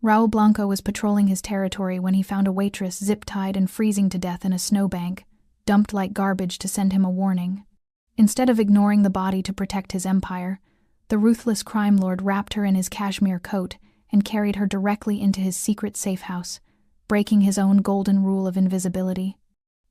Raul Blanco was patrolling his territory when he found a waitress zip-tied and freezing to death in a snowbank, dumped like garbage to send him a warning. Instead of ignoring the body to protect his empire, the ruthless crime lord wrapped her in his cashmere coat and carried her directly into his secret safe house, breaking his own golden rule of invisibility.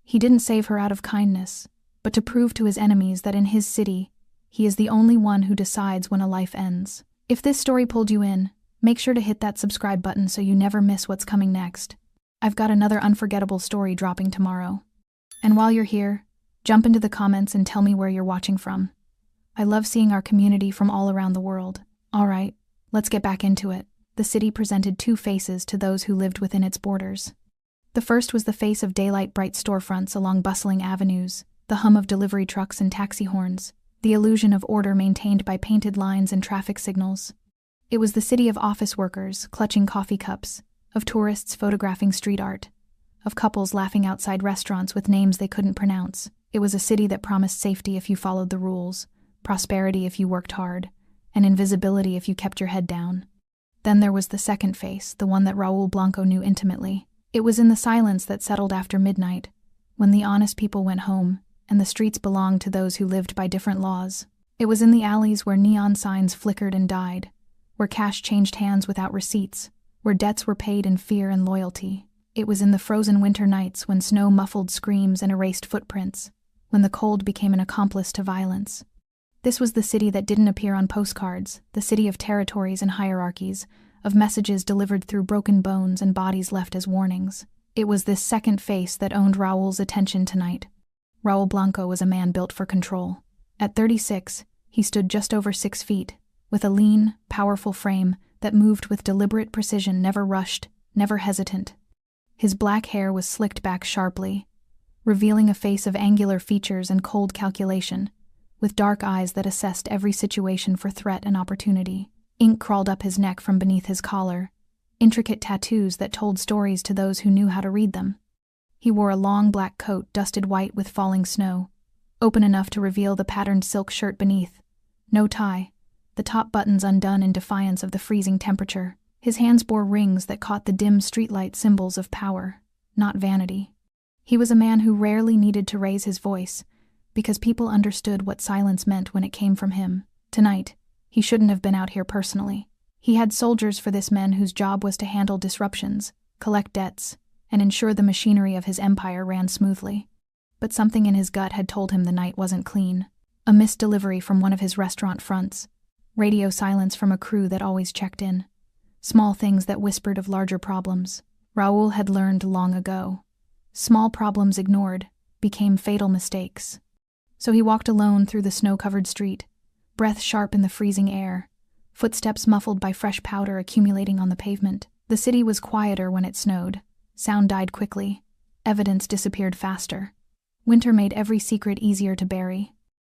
He didn't save her out of kindness, but to prove to his enemies that in his city, he is the only one who decides when a life ends. If this story pulled you in, make sure to hit that subscribe button so you never miss what's coming next. I've got another unforgettable story dropping tomorrow. And while you're here, jump into the comments and tell me where you're watching from. I love seeing our community from all around the world. Alright, let's get back into it. The city presented two faces to those who lived within its borders. The first was the face of daylight-bright storefronts along bustling avenues, the hum of delivery trucks and taxi horns, the illusion of order maintained by painted lines and traffic signals. It was the city of office workers clutching coffee cups, of tourists photographing street art, of couples laughing outside restaurants with names they couldn't pronounce. It was a city that promised safety if you followed the rules, prosperity if you worked hard, and invisibility if you kept your head down. Then there was the second face, the one that Raul Blanco knew intimately. It was in the silence that settled after midnight, when the honest people went home, and the streets belonged to those who lived by different laws. It was in the alleys where neon signs flickered and died, where cash changed hands without receipts, where debts were paid in fear and loyalty. It was in the frozen winter nights when snow muffled screams and erased footprints, when the cold became an accomplice to violence. This was the city that didn't appear on postcards, the city of territories and hierarchies, of messages delivered through broken bones and bodies left as warnings. It was this second face that owned Raul's attention tonight. Raul Blanco was a man built for control. At 36, he stood just over 6 feet, with a lean, powerful frame that moved with deliberate precision, never rushed, never hesitant. His black hair was slicked back sharply, revealing a face of angular features and cold calculation, with dark eyes that assessed every situation for threat and opportunity. Ink crawled up his neck from beneath his collar, intricate tattoos that told stories to those who knew how to read them. He wore a long black coat dusted white with falling snow, open enough to reveal the patterned silk shirt beneath. No tie, the top buttons undone in defiance of the freezing temperature. His hands bore rings that caught the dim streetlight symbols of power, not vanity. He was a man who rarely needed to raise his voice, because people understood what silence meant when it came from him. Tonight, he shouldn't have been out here personally. He had soldiers for this man whose job was to handle disruptions, collect debts, and ensure the machinery of his empire ran smoothly. But something in his gut had told him the night wasn't clean. A missed delivery from one of his restaurant fronts, radio silence from a crew that always checked in, small things that whispered of larger problems. Raul had learned long ago. Small problems ignored became fatal mistakes. So he walked alone through the snow-covered street, breath sharp in the freezing air, footsteps muffled by fresh powder accumulating on the pavement. The city was quieter when it snowed. Sound died quickly. Evidence disappeared faster. Winter made every secret easier to bury.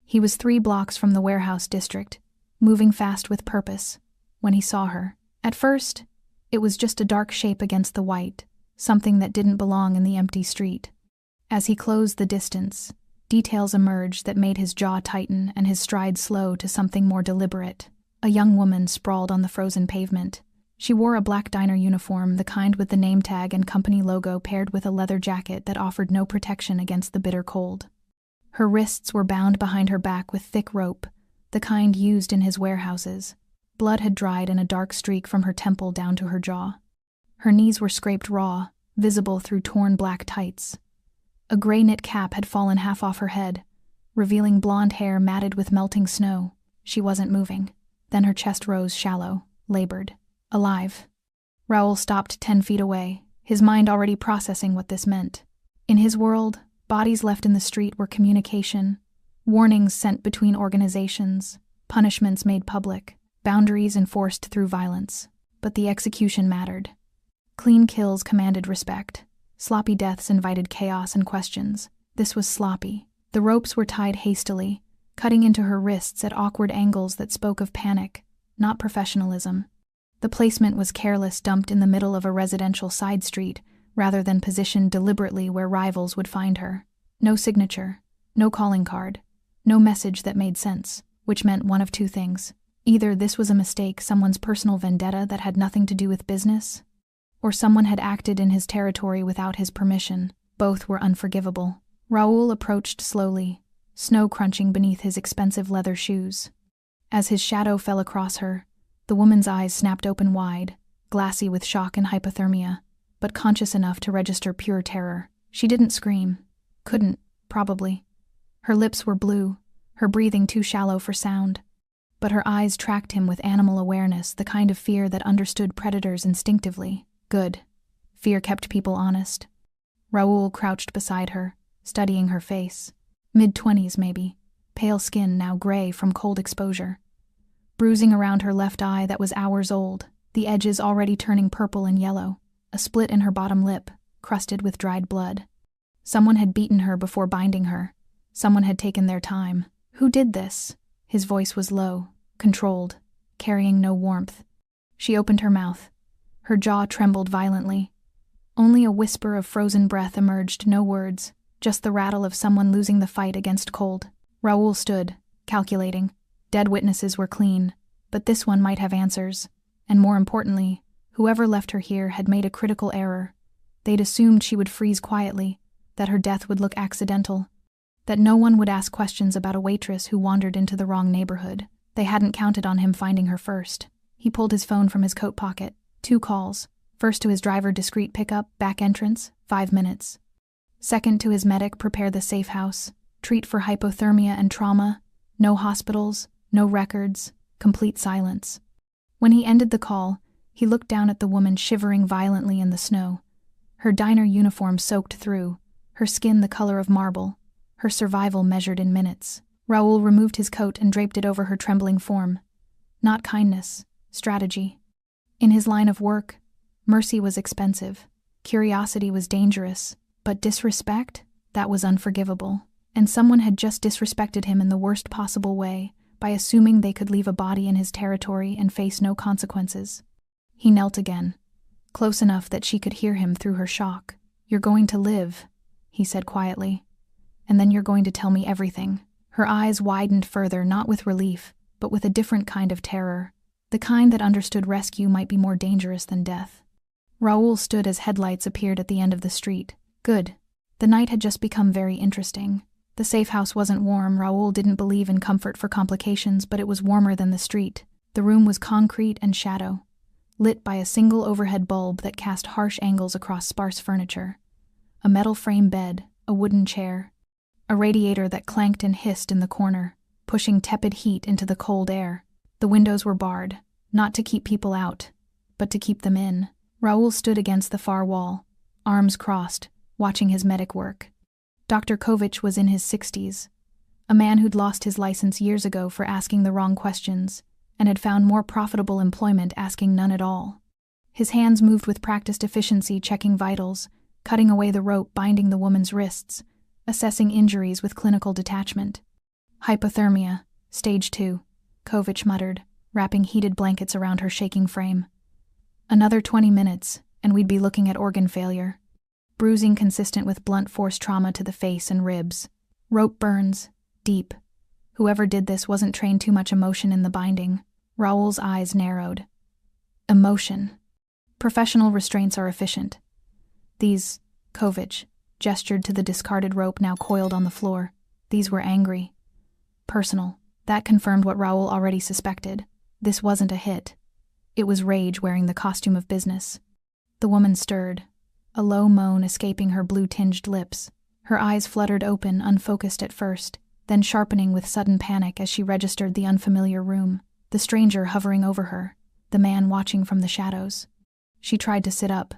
He was 3 blocks from the warehouse district, moving fast with purpose, when he saw her. At first, it was just a dark shape against the white, something that didn't belong in the empty street. As he closed the distance, details emerged that made his jaw tighten and his stride slow to something more deliberate. A young woman sprawled on the frozen pavement. She wore a black diner uniform, the kind with the name tag and company logo paired with a leather jacket that offered no protection against the bitter cold. Her wrists were bound behind her back with thick rope, the kind used in his warehouses. Blood had dried in a dark streak from her temple down to her jaw. Her knees were scraped raw, visible through torn black tights. A gray knit cap had fallen half off her head, revealing blonde hair matted with melting snow. She wasn't moving. Then her chest rose shallow, labored, alive. Raul stopped 10 feet away, his mind already processing what this meant. In his world, bodies left in the street were communication, warnings sent between organizations, punishments made public, boundaries enforced through violence. But the execution mattered. Clean kills commanded respect. Sloppy deaths invited chaos and questions. This was sloppy. The ropes were tied hastily, cutting into her wrists at awkward angles that spoke of panic, not professionalism. The placement was careless, dumped in the middle of a residential side street, rather than positioned deliberately where rivals would find her. No signature, no calling card, no message that made sense, which meant one of two things. Either this was a mistake, someone's personal vendetta that had nothing to do with business, or someone had acted in his territory without his permission. Both were unforgivable. Raoul approached slowly, snow crunching beneath his expensive leather shoes. As his shadow fell across her, the woman's eyes snapped open wide, glassy with shock and hypothermia, but conscious enough to register pure terror. She didn't scream. Couldn't, probably. Her lips were blue, her breathing too shallow for sound. But her eyes tracked him with animal awareness, the kind of fear that understood predators instinctively. Good. Fear kept people honest. Raoul crouched beside her, studying her face. Mid-20s, maybe. Pale skin now gray from cold exposure. Bruising around her left eye that was hours old, the edges already turning purple and yellow. A split in her bottom lip, crusted with dried blood. Someone had beaten her before binding her. Someone had taken their time. Who did this? His voice was low, controlled, carrying no warmth. She opened her mouth. Her jaw trembled violently. Only a whisper of frozen breath emerged, no words, just the rattle of someone losing the fight against cold. Raoul stood, calculating. Dead witnesses were clean, but this one might have answers. And more importantly, whoever left her here had made a critical error. They'd assumed she would freeze quietly, that her death would look accidental, that no one would ask questions about a waitress who wandered into the wrong neighborhood. They hadn't counted on him finding her first. He pulled his phone from his coat pocket. 2 calls. First to his driver, discreet pickup, back entrance, 5 minutes. Second to his medic, prepare the safe house, treat for hypothermia and trauma, no hospitals, no records, complete silence. When he ended the call, he looked down at the woman shivering violently in the snow. Her diner uniform soaked through, her skin the color of marble, her survival measured in minutes. Raoul removed his coat and draped it over her trembling form. Not kindness, strategy. In his line of work, mercy was expensive, curiosity was dangerous, but disrespect? That was unforgivable. And someone had just disrespected him in the worst possible way, by assuming they could leave a body in his territory and face no consequences. He knelt again, close enough that she could hear him through her shock. "You're going to live," he said quietly. "And then you're going to tell me everything." Her eyes widened further, not with relief, but with a different kind of terror. The kind that understood rescue might be more dangerous than death. Raoul stood as headlights appeared at the end of the street. Good. The night had just become very interesting. The safe house wasn't warm. Raoul didn't believe in comfort for complications, but it was warmer than the street. The room was concrete and shadow, lit by a single overhead bulb that cast harsh angles across sparse furniture. A metal frame bed, a wooden chair, a radiator that clanked and hissed in the corner, pushing tepid heat into the cold air. The windows were barred, not to keep people out, but to keep them in. Raoul stood against the far wall, arms crossed, watching his medic work. Dr. Kovich was in his 60s, a man who'd lost his license years ago for asking the wrong questions, and had found more profitable employment asking none at all. His hands moved with practiced efficiency, checking vitals, cutting away the rope binding the woman's wrists, assessing injuries with clinical detachment. "Hypothermia, stage 2, Kovich muttered, wrapping heated blankets around her shaking frame. "Another 20 minutes, and we'd be looking at organ failure. Bruising consistent with blunt force trauma to the face and ribs. Rope burns, deep. Whoever did this wasn't trained. Too much emotion in the binding." Raoul's eyes narrowed. Emotion. Professional restraints are efficient. These, Kovich gestured to the discarded rope now coiled on the floor. These were angry. Personal. That confirmed what Raoul already suspected. This wasn't a hit. It was rage wearing the costume of business. The woman stirred, a low moan escaping her blue-tinged lips. Her eyes fluttered open, unfocused at first, then sharpening with sudden panic as she registered the unfamiliar room, the stranger hovering over her, the man watching from the shadows. She tried to sit up.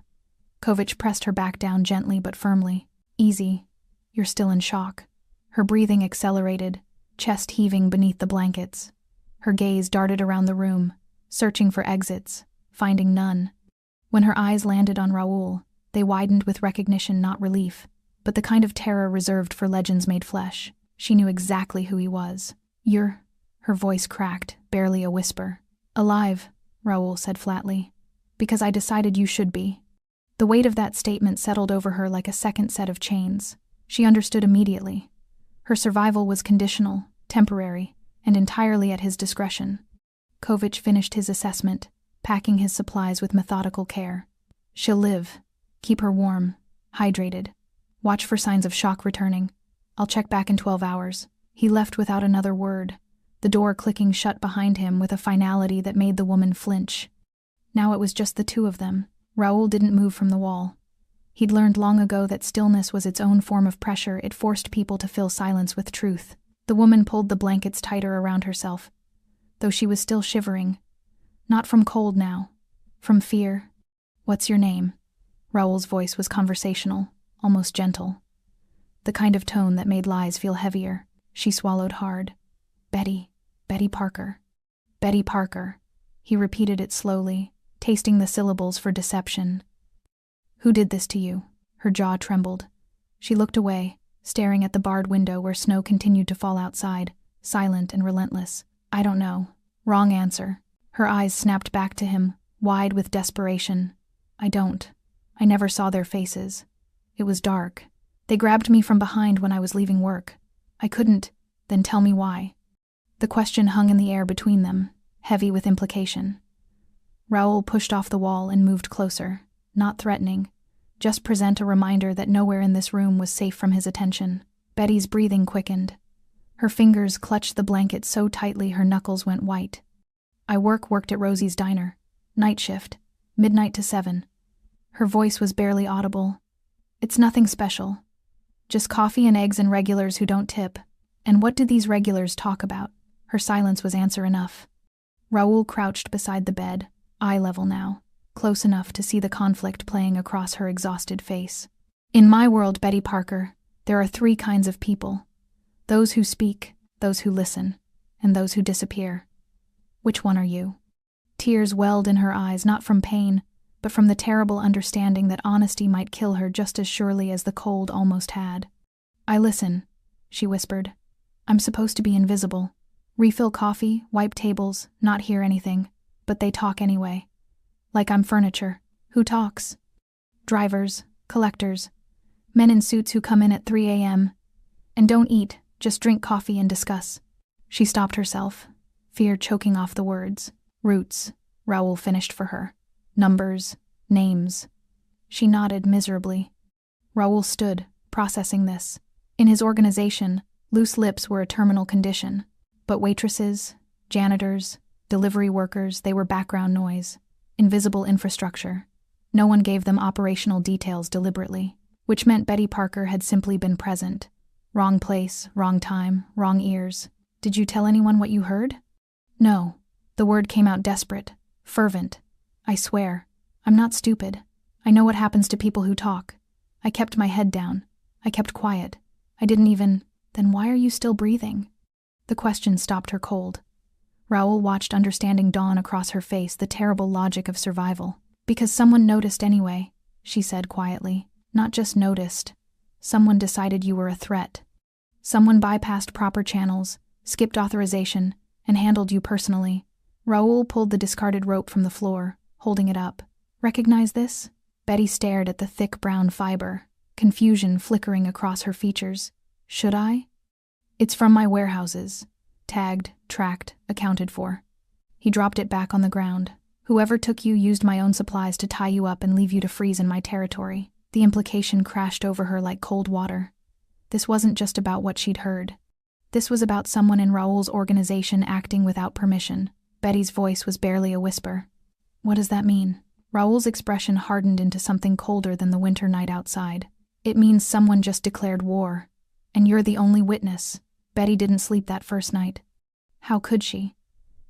Kovich pressed her back down gently but firmly. "Easy. You're still in shock." Her breathing accelerated, chest heaving beneath the blankets. Her gaze darted around the room, searching for exits, finding none. When her eyes landed on Raoul, they widened with recognition, not relief, but the kind of terror reserved for legends made flesh. She knew exactly who he was. "You're..." Her voice cracked, barely a whisper. "Alive," Raoul said flatly. "Because I decided you should be." The weight of that statement settled over her like a second set of chains. She understood immediately. Her survival was conditional, temporary, and entirely at his discretion. Kovich finished his assessment, packing his supplies with methodical care. She'll live. Keep her warm, hydrated. Watch for signs of shock returning. I'll check back in 12 hours. He left without another word, the door clicking shut behind him with a finality that made the woman flinch. Now it was just the two of them. Raoul didn't move from the wall. He'd learned long ago that stillness was its own form of pressure. It forced people to fill silence with truth. The woman pulled the blankets tighter around herself, though she was still shivering. Not from cold now, from fear. "What's your name?" Raoul's voice was conversational, almost gentle. The kind of tone that made lies feel heavier. She swallowed hard. Betty Parker. Betty Parker. He repeated it slowly, tasting the syllables for deception. "Who did this to you?" Her jaw trembled. She looked away, staring at the barred window where snow continued to fall outside, silent and relentless. "I don't know." Wrong answer. Her eyes snapped back to him, wide with desperation. "I don't. I never saw their faces. It was dark. They grabbed me from behind when I was leaving work. I couldn't." "Then tell me why." The question hung in the air between them, heavy with implication. Raoul pushed off the wall and moved closer, not threatening, just present a reminder that nowhere in this room was safe from his attention. Betty's breathing quickened. Her fingers clutched the blanket so tightly her knuckles went white. "I worked at Rosie's diner. Night shift, midnight to 7. Her voice was barely audible. "It's nothing special. Just coffee and eggs and regulars who don't tip." "And what did these regulars talk about?" Her silence was answer enough. Raoul crouched beside the bed, eye level now, close enough to see the conflict playing across her exhausted face. "In my world, Betty Parker, there are 3 kinds of people. Those who speak, those who listen, and those who disappear. Which one are you?" Tears welled in her eyes, not from pain, but from the terrible understanding that honesty might kill her just as surely as the cold almost had. "I listen," she whispered. "I'm supposed to be invisible. Refill coffee, wipe tables, not hear anything. But they talk anyway. Like I'm furniture. Who talks? Drivers, collectors, men in suits who come in at 3 a.m. and don't eat, just drink coffee and discuss." She stopped herself, fear choking off the words. "Roots," Raoul finished for her. "Numbers, names." She nodded miserably. Raoul stood, processing this. In his organization, loose lips were a terminal condition, but waitresses, janitors, delivery workers, they were background noise, invisible infrastructure. No one gave them operational details deliberately, which meant Betty Parker had simply been present. Wrong place, wrong time, wrong ears. "Did you tell anyone what you heard?" "No." The word came out desperate, fervent. "I swear. I'm not stupid. I know what happens to people who talk. I kept my head down. I kept quiet. I didn't even..." "Then why are you still breathing?" The question stopped her cold. Raoul watched understanding dawn across her face, the terrible logic of survival. "Because someone noticed anyway," she said quietly. "Not just noticed. Someone decided you were a threat. Someone bypassed proper channels, skipped authorization, and handled you personally." Raoul pulled the discarded rope from the floor, holding it up. "Recognize this?" Betty stared at the thick brown fiber, confusion flickering across her features. "Should I?" "It's from my warehouses. Tagged, tracked, accounted for." He dropped it back on the ground. "Whoever took you used my own supplies to tie you up and leave you to freeze in my territory." The implication crashed over her like cold water. This wasn't just about what she'd heard. This was about someone in Raoul's organization acting without permission. Betty's voice was barely a whisper. "What does that mean?" Raoul's expression hardened into something colder than the winter night outside. "It means someone just declared war. And you're the only witness." Betty didn't sleep that first night. How could she?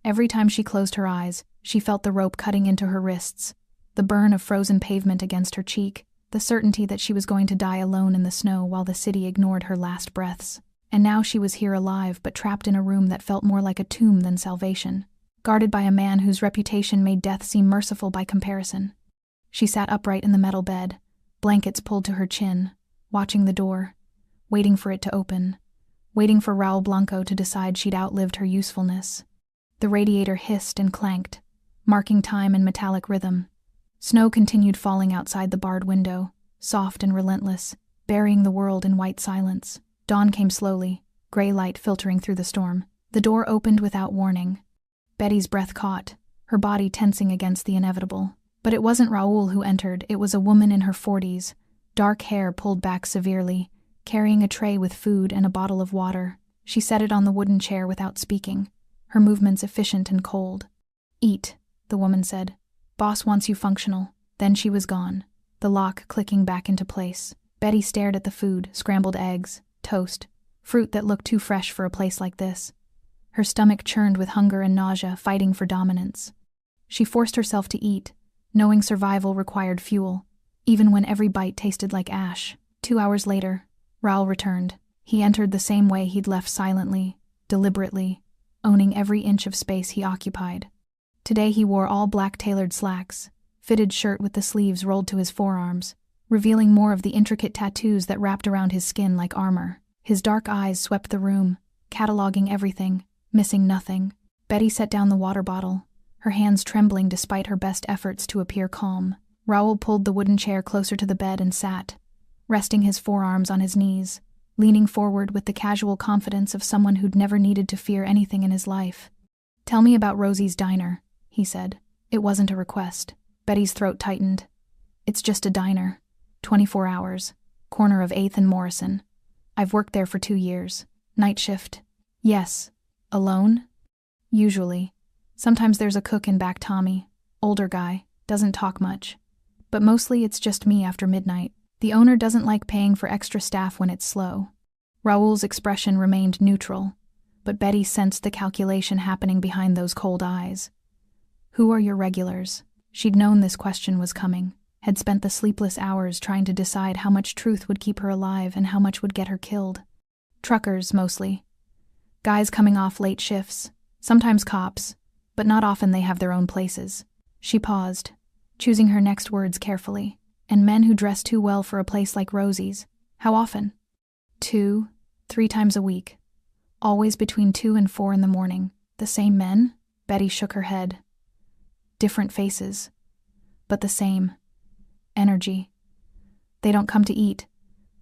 Every time she closed her eyes, she felt the rope cutting into her wrists, the burn of frozen pavement against her cheek, the certainty that she was going to die alone in the snow while the city ignored her last breaths. And now she was here alive, but trapped in a room that felt more like a tomb than salvation, guarded by a man whose reputation made death seem merciful by comparison. She sat upright in the metal bed, blankets pulled to her chin, watching the door, waiting for it to open, waiting for Raoul Blanco to decide she'd outlived her usefulness. The radiator hissed and clanked, marking time in metallic rhythm. Snow continued falling outside the barred window, soft and relentless, burying the world in white silence. Dawn came slowly, gray light filtering through the storm. The door opened without warning. Betty's breath caught, her body tensing against the inevitable. But it wasn't Raoul who entered, it was a woman in her 40s, dark hair pulled back severely, carrying a tray with food and a bottle of water. She set it on the wooden chair without speaking, her movements efficient and cold. "Eat," the woman said. "Boss wants you functional." Then she was gone, the lock clicking back into place. Betty stared at the food, scrambled eggs, toast, fruit that looked too fresh for a place like this. Her stomach churned with hunger and nausea, fighting for dominance. She forced herself to eat, knowing survival required fuel, even when every bite tasted like ash. 2 hours later, Raoul returned. He entered the same way he'd left, silently, deliberately, owning every inch of space he occupied. Today he wore all black tailored slacks, fitted shirt with the sleeves rolled to his forearms, revealing more of the intricate tattoos that wrapped around his skin like armor. His dark eyes swept the room, cataloging everything, missing nothing. Betty set down the water bottle, her hands trembling despite her best efforts to appear calm. Raoul pulled the wooden chair closer to the bed and sat, resting his forearms on his knees, leaning forward with the casual confidence of someone who'd never needed to fear anything in his life. "Tell me about Rosie's diner," he said. It wasn't a request. Betty's throat tightened. "It's just a diner. 24 hours. Corner of 8th and Morrison. I've worked there for 2 years. Night shift." "Yes. Alone?" "Usually. Sometimes there's a cook in back, Tommy. Older guy. Doesn't talk much. But mostly it's just me after midnight. The owner doesn't like paying for extra staff when it's slow." Raoul's expression remained neutral, but Betty sensed the calculation happening behind those cold eyes. "Who are your regulars?" She'd known this question was coming, had spent the sleepless hours trying to decide how much truth would keep her alive and how much would get her killed. "Truckers, mostly. Guys coming off late shifts, sometimes cops, but not often they have their own places." She paused, choosing her next words carefully. "And men who dress too well for a place like Rosie's. How often?" 2, 3 times a week. Always between 2 and 4 in the morning. "The same men?" Betty shook her head. "Different faces, but the same. Energy. They don't come to eat.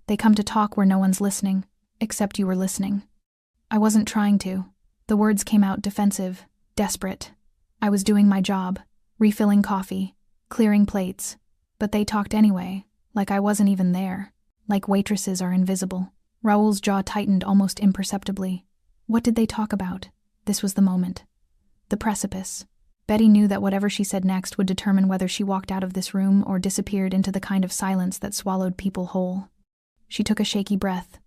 They come to talk where no one's listening, except you were listening." "I wasn't trying to." The words came out defensive, desperate. "I was doing my job, refilling coffee, clearing plates. But they talked anyway, like I wasn't even there. Like waitresses are invisible." Raoul's jaw tightened almost imperceptibly. What did they talk about? This was the moment. The precipice. Betty knew that whatever she said next would determine whether she walked out of this room or disappeared into the kind of silence that swallowed people whole. She took a shaky breath.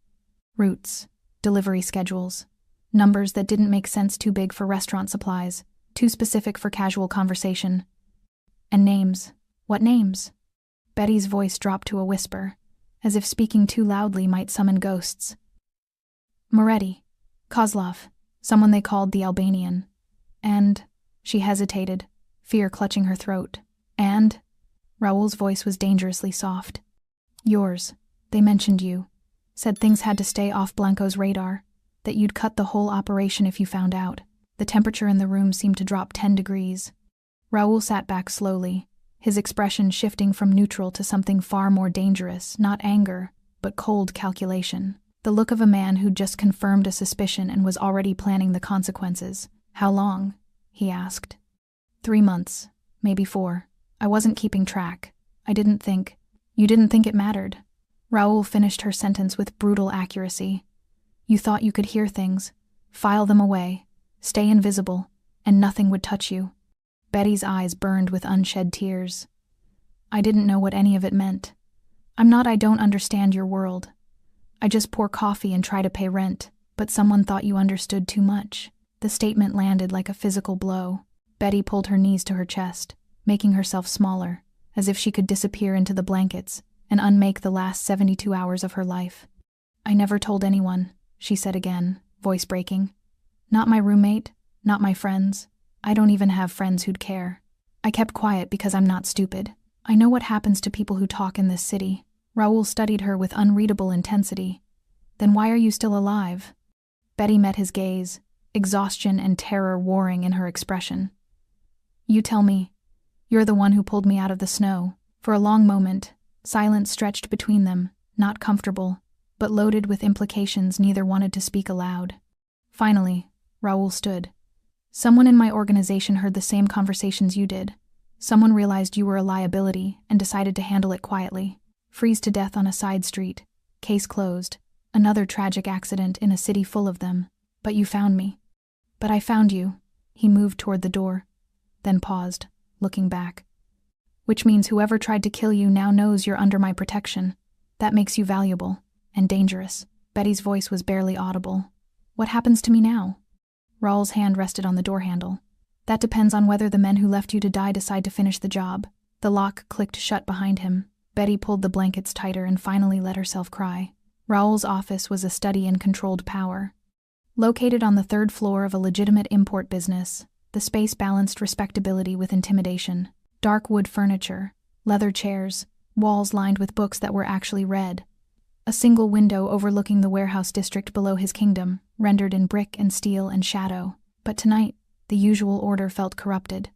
Routes, delivery schedules, numbers that didn't make sense, too big for restaurant supplies, too specific for casual conversation. And names. What names? Betty's voice dropped to a whisper, as if speaking too loudly might summon ghosts. Moretti, Kozlov, someone they called the Albanian. And, she hesitated, fear clutching her throat. And, Raoul's voice was dangerously soft. Yours. They mentioned you. Said things had to stay off Blanco's radar, that you'd cut the whole operation if you found out. The temperature in the room seemed to drop 10 degrees. Raoul sat back slowly, his expression shifting from neutral to something far more dangerous, not anger, but cold calculation. The look of a man who'd just confirmed a suspicion and was already planning the consequences. "How long?" he asked. 3 months, maybe 4. I wasn't keeping track. I didn't think. You didn't think it mattered. Raoul finished her sentence with brutal accuracy. You thought you could hear things, file them away, stay invisible, and nothing would touch you. Betty's eyes burned with unshed tears. I didn't know what any of it meant. I don't understand your world. I just pour coffee and try to pay rent, but someone thought you understood too much. The statement landed like a physical blow. Betty pulled her knees to her chest, making herself smaller, as if she could disappear into the blankets and unmake the last 72 hours of her life. I never told anyone, she said again, voice breaking. Not my roommate, not my friends. I don't even have friends who'd care. I kept quiet because I'm not stupid. I know what happens to people who talk in this city. Raoul studied her with unreadable intensity. Then why are you still alive? Betty met his gaze, exhaustion and terror warring in her expression. You tell me. You're the one who pulled me out of the snow. For a long moment, silence stretched between them, not comfortable, but loaded with implications neither wanted to speak aloud. Finally, Raoul stood. Someone in my organization heard the same conversations you did. Someone realized you were a liability and decided to handle it quietly. Freeze to death on a side street. Case closed. Another tragic accident in a city full of them. But you found me. But I found you. He moved toward the door, then paused, looking back. Which means whoever tried to kill you now knows you're under my protection. That makes you valuable and dangerous. Betty's voice was barely audible. What happens to me now? Raul's hand rested on the door handle. That depends on whether the men who left you to die decide to finish the job. The lock clicked shut behind him. Betty pulled the blankets tighter and finally let herself cry. Raul's office was a study in controlled power. Located on the third floor of a legitimate import business, the space balanced respectability with intimidation. Dark wood furniture, leather chairs, walls lined with books that were actually read. A single window overlooking the warehouse district below his kingdom, rendered in brick and steel and shadow. But tonight, the usual order felt corrupted.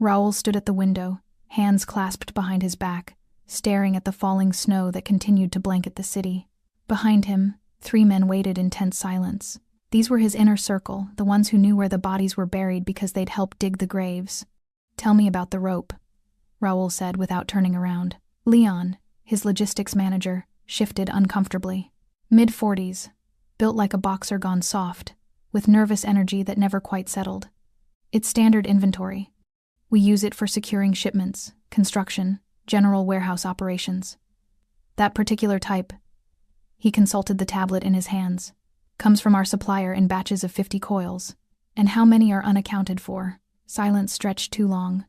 Raul stood at the window, hands clasped behind his back, staring at the falling snow that continued to blanket the city. Behind him, 3 men waited in tense silence. These were his inner circle, the ones who knew where the bodies were buried because they'd helped dig the graves. Tell me about the rope, Raul said without turning around. Leon, his logistics manager, shifted uncomfortably. Mid-40s, built like a boxer gone soft, with nervous energy that never quite settled. It's standard inventory. We use it for securing shipments, construction, general warehouse operations. That particular type, he consulted the tablet in his hands, comes from our supplier in batches of 50 coils. And how many are unaccounted for? Silence stretched too long.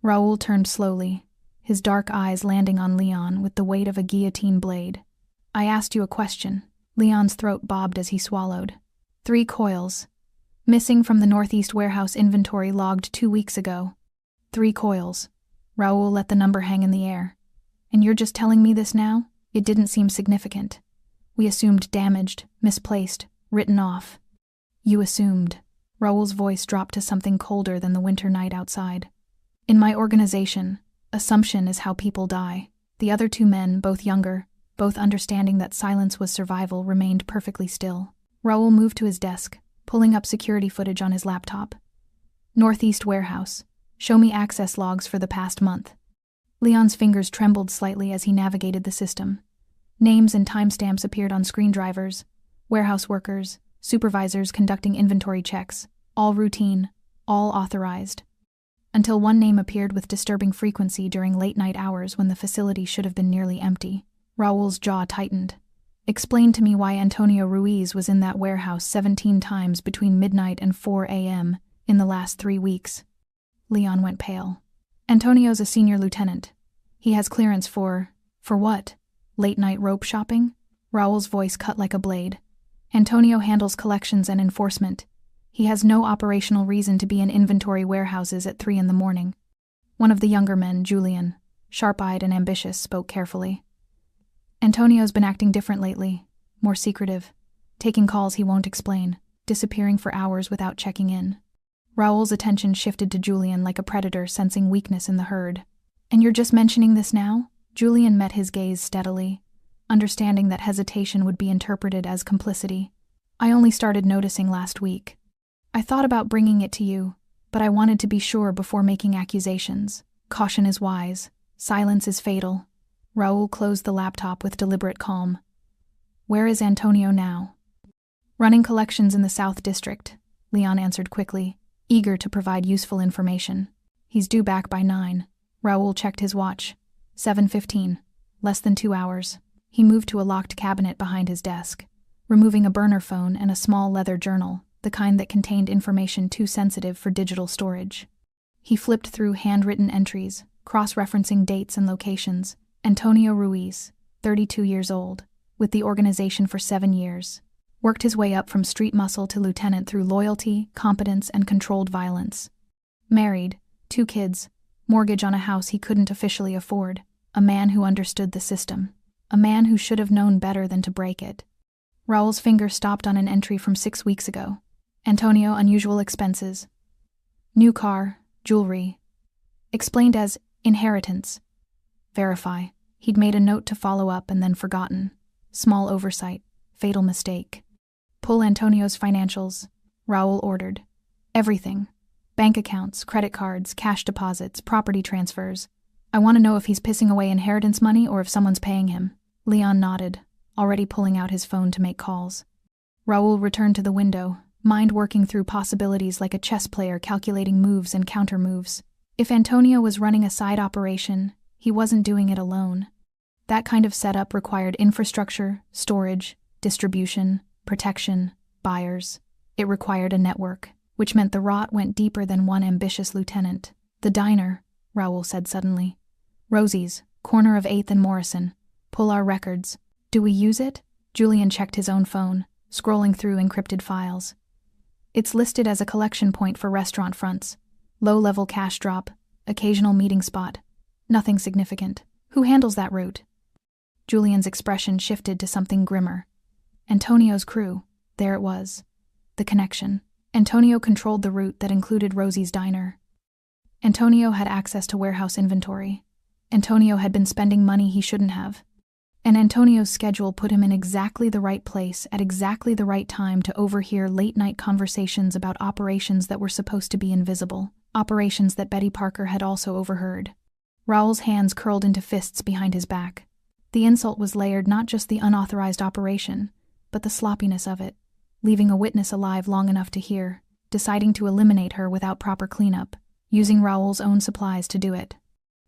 Raul turned slowly, his dark eyes landing on Leon with the weight of a guillotine blade. I asked you a question. Leon's throat bobbed as he swallowed. 3 coils. Missing from the Northeast warehouse inventory logged 2 weeks ago. 3 coils. Raul let the number hang in the air. And you're just telling me this now? It didn't seem significant. We assumed damaged, misplaced, written off. You assumed. Raul's voice dropped to something colder than the winter night outside. In my organization, assumption is how people die. The other 2 men, both younger, both understanding that silence was survival, remained perfectly still. Raul moved to his desk, pulling up security footage on his laptop. Northeast warehouse. Show me access logs for the past month. Leon's fingers trembled slightly as he navigated the system. Names and timestamps appeared on screen drivers, warehouse workers, supervisors conducting inventory checks, all routine, all authorized. Until one name appeared with disturbing frequency during late-night hours when the facility should have been nearly empty. Raul's jaw tightened. Explain to me why Antonio Ruiz was in that warehouse 17 times between midnight and 4 a.m. in the last 3 weeks. Leon went pale. Antonio's a senior lieutenant. He has clearance for what? Late-night rope shopping? Raul's voice cut like a blade. Antonio handles collections and enforcement. He has no operational reason to be in inventory warehouses at 3 a.m. One of the younger men, Julian, sharp-eyed and ambitious, spoke carefully. Antonio's been acting different lately, more secretive, taking calls he won't explain, disappearing for hours without checking in. Raul's attention shifted to Julian like a predator sensing weakness in the herd. And you're just mentioning this now? Julian met his gaze steadily, understanding that hesitation would be interpreted as complicity. I only started noticing last week. I thought about bringing it to you, but I wanted to be sure before making accusations. Caution is wise. Silence is fatal. Raul closed the laptop with deliberate calm. Where is Antonio now? Running collections in the South District, Leon answered quickly, eager to provide useful information. He's due back by 9. Raul checked his watch. 7:15. Less than 2 hours. He moved to a locked cabinet behind his desk, removing a burner phone and a small leather journal, the kind that contained information too sensitive for digital storage. He flipped through handwritten entries, cross-referencing dates and locations. Antonio Ruiz, 32 years old, with the organization for 7 years. Worked his way up from street muscle to lieutenant through loyalty, competence, and controlled violence. Married, 2 kids, mortgage on a house he couldn't officially afford. A man who understood the system. A man who should have known better than to break it. Raul's finger stopped on an entry from 6 weeks ago. Antonio, unusual expenses. New car, jewelry. Explained as inheritance. Verify. He'd made a note to follow up and then forgotten. Small oversight. Fatal mistake. Pull Antonio's financials, Raul ordered. Everything. Bank accounts, credit cards, cash deposits, property transfers. I want to know if he's pissing away inheritance money or if someone's paying him. Leon nodded, already pulling out his phone to make calls. Raoul returned to the window, mind working through possibilities like a chess player calculating moves and counter-moves. If Antonio was running a side operation, he wasn't doing it alone. That kind of setup required infrastructure, storage, distribution, protection, buyers. It required a network, which meant the rot went deeper than one ambitious lieutenant. The diner, Raoul said suddenly. Rosie's, corner of 8th and Morrison. Pull our records. Do we use it? Julian checked his own phone, scrolling through encrypted files. It's listed as a collection point for restaurant fronts. Low-level cash drop, occasional meeting spot. Nothing significant. Who handles that route? Julian's expression shifted to something grimmer. Antonio's crew. There it was. The connection. Antonio controlled the route that included Rosie's diner. Antonio had access to warehouse inventory. Antonio had been spending money he shouldn't have. And Antonio's schedule put him in exactly the right place at exactly the right time to overhear late-night conversations about operations that were supposed to be invisible, operations that Betty Parker had also overheard. Raoul's hands curled into fists behind his back. The insult was layered not just the unauthorized operation, but the sloppiness of it, leaving a witness alive long enough to hear, deciding to eliminate her without proper cleanup, using Raoul's own supplies to do it.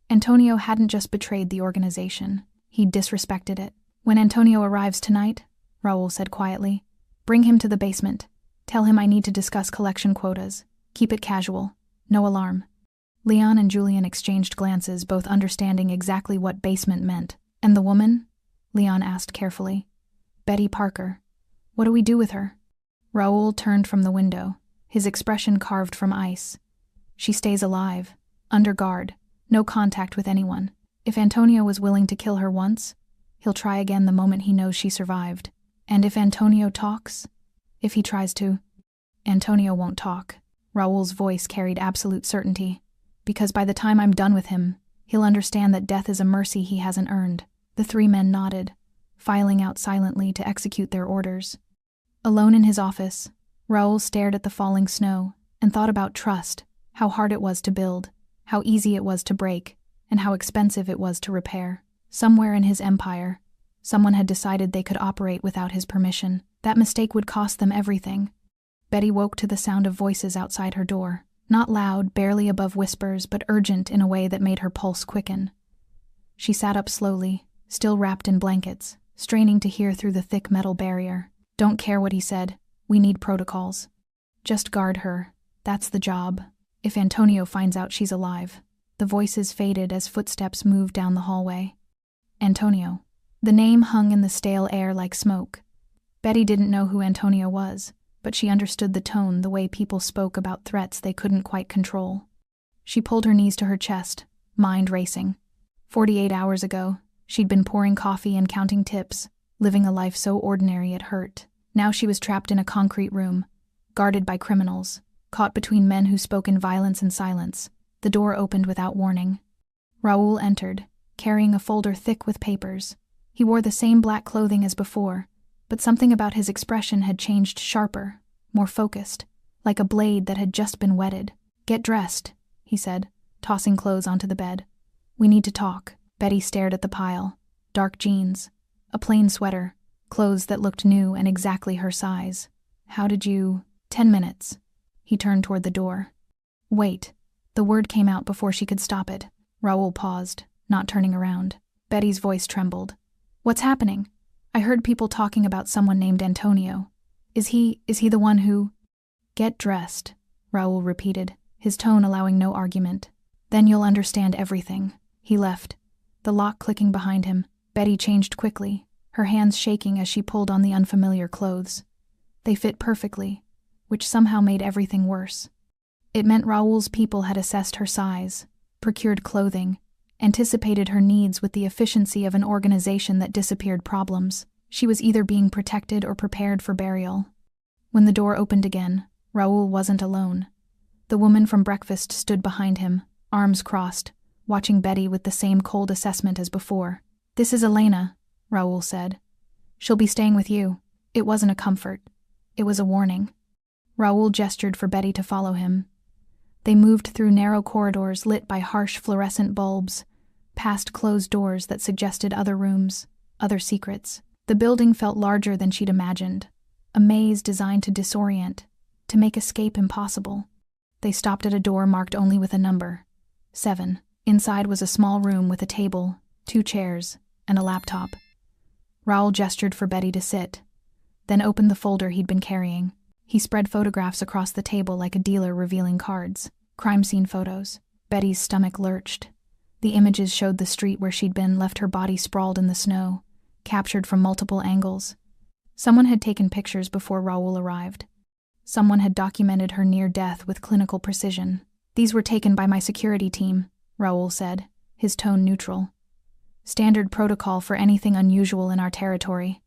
Antonio hadn't just betrayed the organization. He disrespected it. When Antonio arrives tonight, Raoul said quietly, bring him to the basement. Tell him I need to discuss collection quotas. Keep it casual. No alarm. Leon and Julian exchanged glances, both understanding exactly what basement meant. And the woman? Leon asked carefully. Betty Parker. What do we do with her? Raoul turned from the window, his expression carved from ice. She stays alive, under guard, no contact with anyone. If Antonio was willing to kill her once, he'll try again the moment he knows she survived. And if Antonio talks? If he tries to? Antonio won't talk. Raoul's voice carried absolute certainty. Because by the time I'm done with him, he'll understand that death is a mercy he hasn't earned. The three men nodded, filing out silently to execute their orders. Alone in his office, Raoul stared at the falling snow and thought about trust, how hard it was to build, how easy it was to break, and how expensive it was to repair. Somewhere in his empire, someone had decided they could operate without his permission. That mistake would cost them everything. Betty woke to the sound of voices outside her door, not loud, barely above whispers, but urgent in a way that made her pulse quicken. She sat up slowly, still wrapped in blankets, straining to hear through the thick metal barrier. Don't care what he said. We need protocols. Just guard her. That's the job. If Antonio finds out she's alive. The voices faded as footsteps moved down the hallway. Antonio. The name hung in the stale air like smoke. Betty didn't know who Antonio was, but she understood the tone, the way people spoke about threats they couldn't quite control. She pulled her knees to her chest, mind racing. 48 hours ago, she'd been pouring coffee and counting tips, living a life so ordinary it hurt. Now she was trapped in a concrete room, guarded by criminals, caught between men who spoke in violence and silence. The door opened without warning. Raoul entered, carrying a folder thick with papers. He wore the same black clothing as before, but something about his expression had changed, sharper, more focused, like a blade that had just been whetted. Get dressed, he said, tossing clothes onto the bed. We need to talk. Betty stared at the pile. Dark jeans, a plain sweater, clothes that looked new and exactly her size. How did you... 10 minutes. He turned toward the door. Wait. The word came out before she could stop it. Raoul paused, not turning around. Betty's voice trembled. What's happening? I heard people talking about someone named Antonio. Is he the one who... Get dressed, Raoul repeated, his tone allowing no argument. Then you'll understand everything. He left, the lock clicking behind him. Betty changed quickly, her hands shaking as she pulled on the unfamiliar clothes. They fit perfectly, which somehow made everything worse. It meant Raoul's people had assessed her size, procured clothing, anticipated her needs with the efficiency of an organization that disappeared problems. She was either being protected or prepared for burial. When the door opened again, Raoul wasn't alone. The woman from breakfast stood behind him, arms crossed, watching Betty with the same cold assessment as before. This is Elena, Raoul said. She'll be staying with you. It wasn't a comfort. It was a warning. Raoul gestured for Betty to follow him. They moved through narrow corridors lit by harsh fluorescent bulbs, past closed doors that suggested other rooms, other secrets. The building felt larger than she'd imagined, a maze designed to disorient, to make escape impossible. They stopped at a door marked only with a number, 7. Inside was a small room with a table, 2 chairs, and a laptop. Raoul gestured for Betty to sit, then opened the folder he'd been carrying. He spread photographs across the table like a dealer revealing cards. Crime scene photos. Betty's stomach lurched. The images showed the street where she'd been, left her body sprawled in the snow, captured from multiple angles. Someone had taken pictures before Raoul arrived. Someone had documented her near death with clinical precision. "These were taken by my security team," Raoul said, his tone neutral. "Standard protocol for anything unusual in our territory."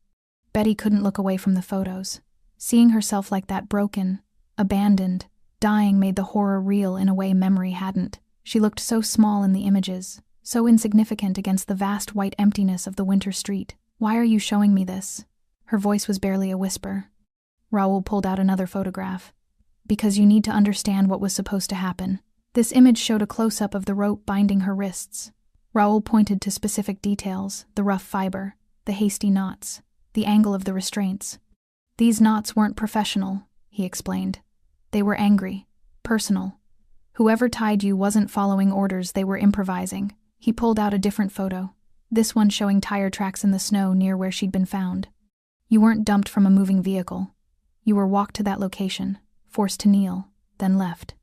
Betty couldn't look away from the photos. Seeing herself like that, broken, abandoned, dying, made the horror real in a way memory hadn't. She looked so small in the images, so insignificant against the vast white emptiness of the winter street. "Why are you showing me this?" Her voice was barely a whisper. Raoul pulled out another photograph. "Because you need to understand what was supposed to happen." This image showed a close-up of the rope binding her wrists. Raoul pointed to specific details, the rough fiber, the hasty knots, the angle of the restraints. "These knots weren't professional," he explained. "They were angry, personal. Whoever tied you wasn't following orders, they were improvising." He pulled out a different photo, this one showing tire tracks in the snow near where she'd been found. "You weren't dumped from a moving vehicle. You were walked to that location, forced to kneel, then left."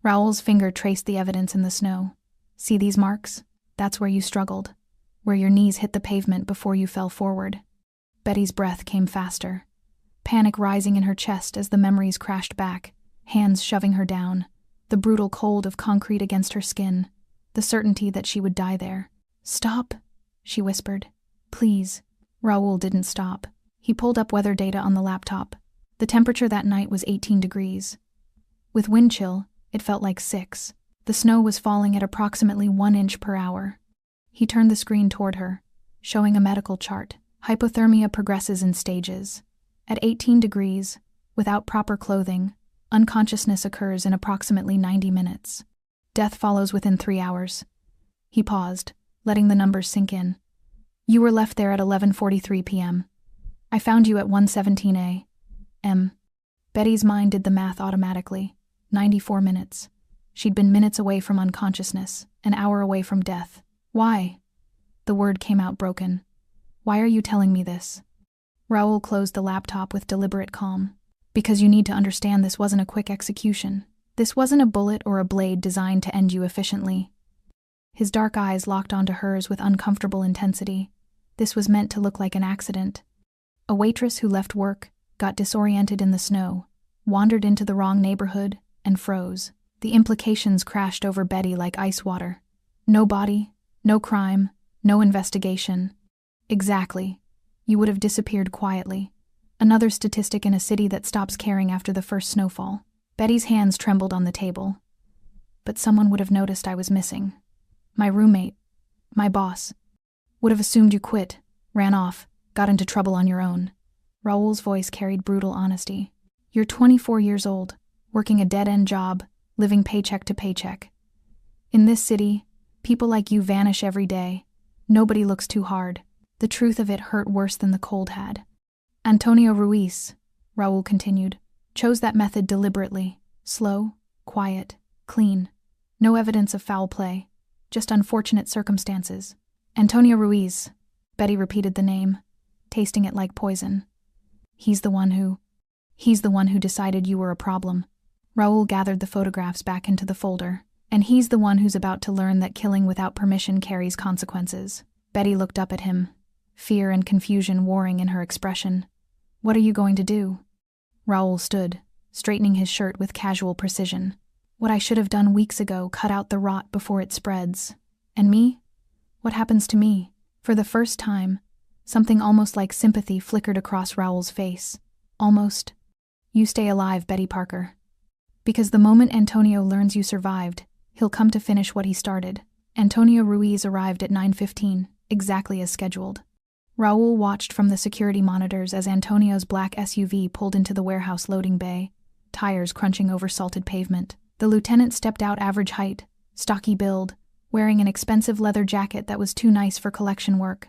Raoul's finger traced the evidence in the snow. "See these marks? That's where you struggled, where your knees hit the pavement before you fell forward." Betty's breath came faster, panic rising in her chest as the memories crashed back, hands shoving her down, the brutal cold of concrete against her skin, the certainty that she would die there. "Stop," she whispered. "Please." Raoul didn't stop. He pulled up weather data on the laptop. The temperature that night was 18 degrees. With wind chill, it felt like 6. The snow was falling at approximately 1 inch per hour. He turned the screen toward her, showing a medical chart. Hypothermia progresses in stages. At 18 degrees, without proper clothing, unconsciousness occurs in approximately 90 minutes. Death follows within 3 hours. He paused, letting the numbers sink in. "You were left there at 11:43 p.m. I found you at 1:17 a.m. Betty's mind did the math automatically. 94 minutes. She'd been minutes away from unconsciousness, an hour away from death. "Why?" The word came out broken. "Why are you telling me this?" Raoul closed the laptop with deliberate calm. "Because you need to understand this wasn't a quick execution. This wasn't a bullet or a blade designed to end you efficiently." His dark eyes locked onto hers with uncomfortable intensity. This was meant to look like an accident. A waitress who left work, got disoriented in the snow, wandered into the wrong neighborhood, and froze. The implications crashed over Betty like ice water. No body, no crime, no investigation. Exactly. You would have disappeared quietly. Another statistic in a city that stops caring after the first snowfall. Betty's hands trembled on the table. "But someone would have noticed I was missing. My roommate, my boss, would have assumed you quit, ran off, got into trouble on your own." Raoul's voice carried brutal honesty. "You're 24 years old, working a dead-end job, living paycheck to paycheck. In this city, people like you vanish every day. Nobody looks too hard." The truth of it hurt worse than the cold had. "Antonio Ruiz," Raoul continued, "chose that method deliberately. Slow, quiet, clean. No evidence of foul play, just unfortunate circumstances." "Antonio Ruiz," Betty repeated the name, tasting it like poison. He's the one who decided you were a problem." Raoul gathered the photographs back into the folder. "And he's the one who's about to learn that killing without permission carries consequences." Betty looked up at him, fear and confusion warring in her expression. "What are you going to do?" Raoul stood, straightening his shirt with casual precision. "What I should have done weeks ago, cut out the rot before it spreads. And me? What happens to me?" For the first time, something almost like sympathy flickered across Raoul's face. Almost. "You stay alive, Betty Parker. Because the moment Antonio learns you survived, he'll come to finish what he started." Antonio Ruiz arrived at 9:15, exactly as scheduled. Raoul watched from the security monitors as Antonio's black SUV pulled into the warehouse loading bay, tires crunching over salted pavement. The lieutenant stepped out average height, stocky build, wearing an expensive leather jacket that was too nice for collection work.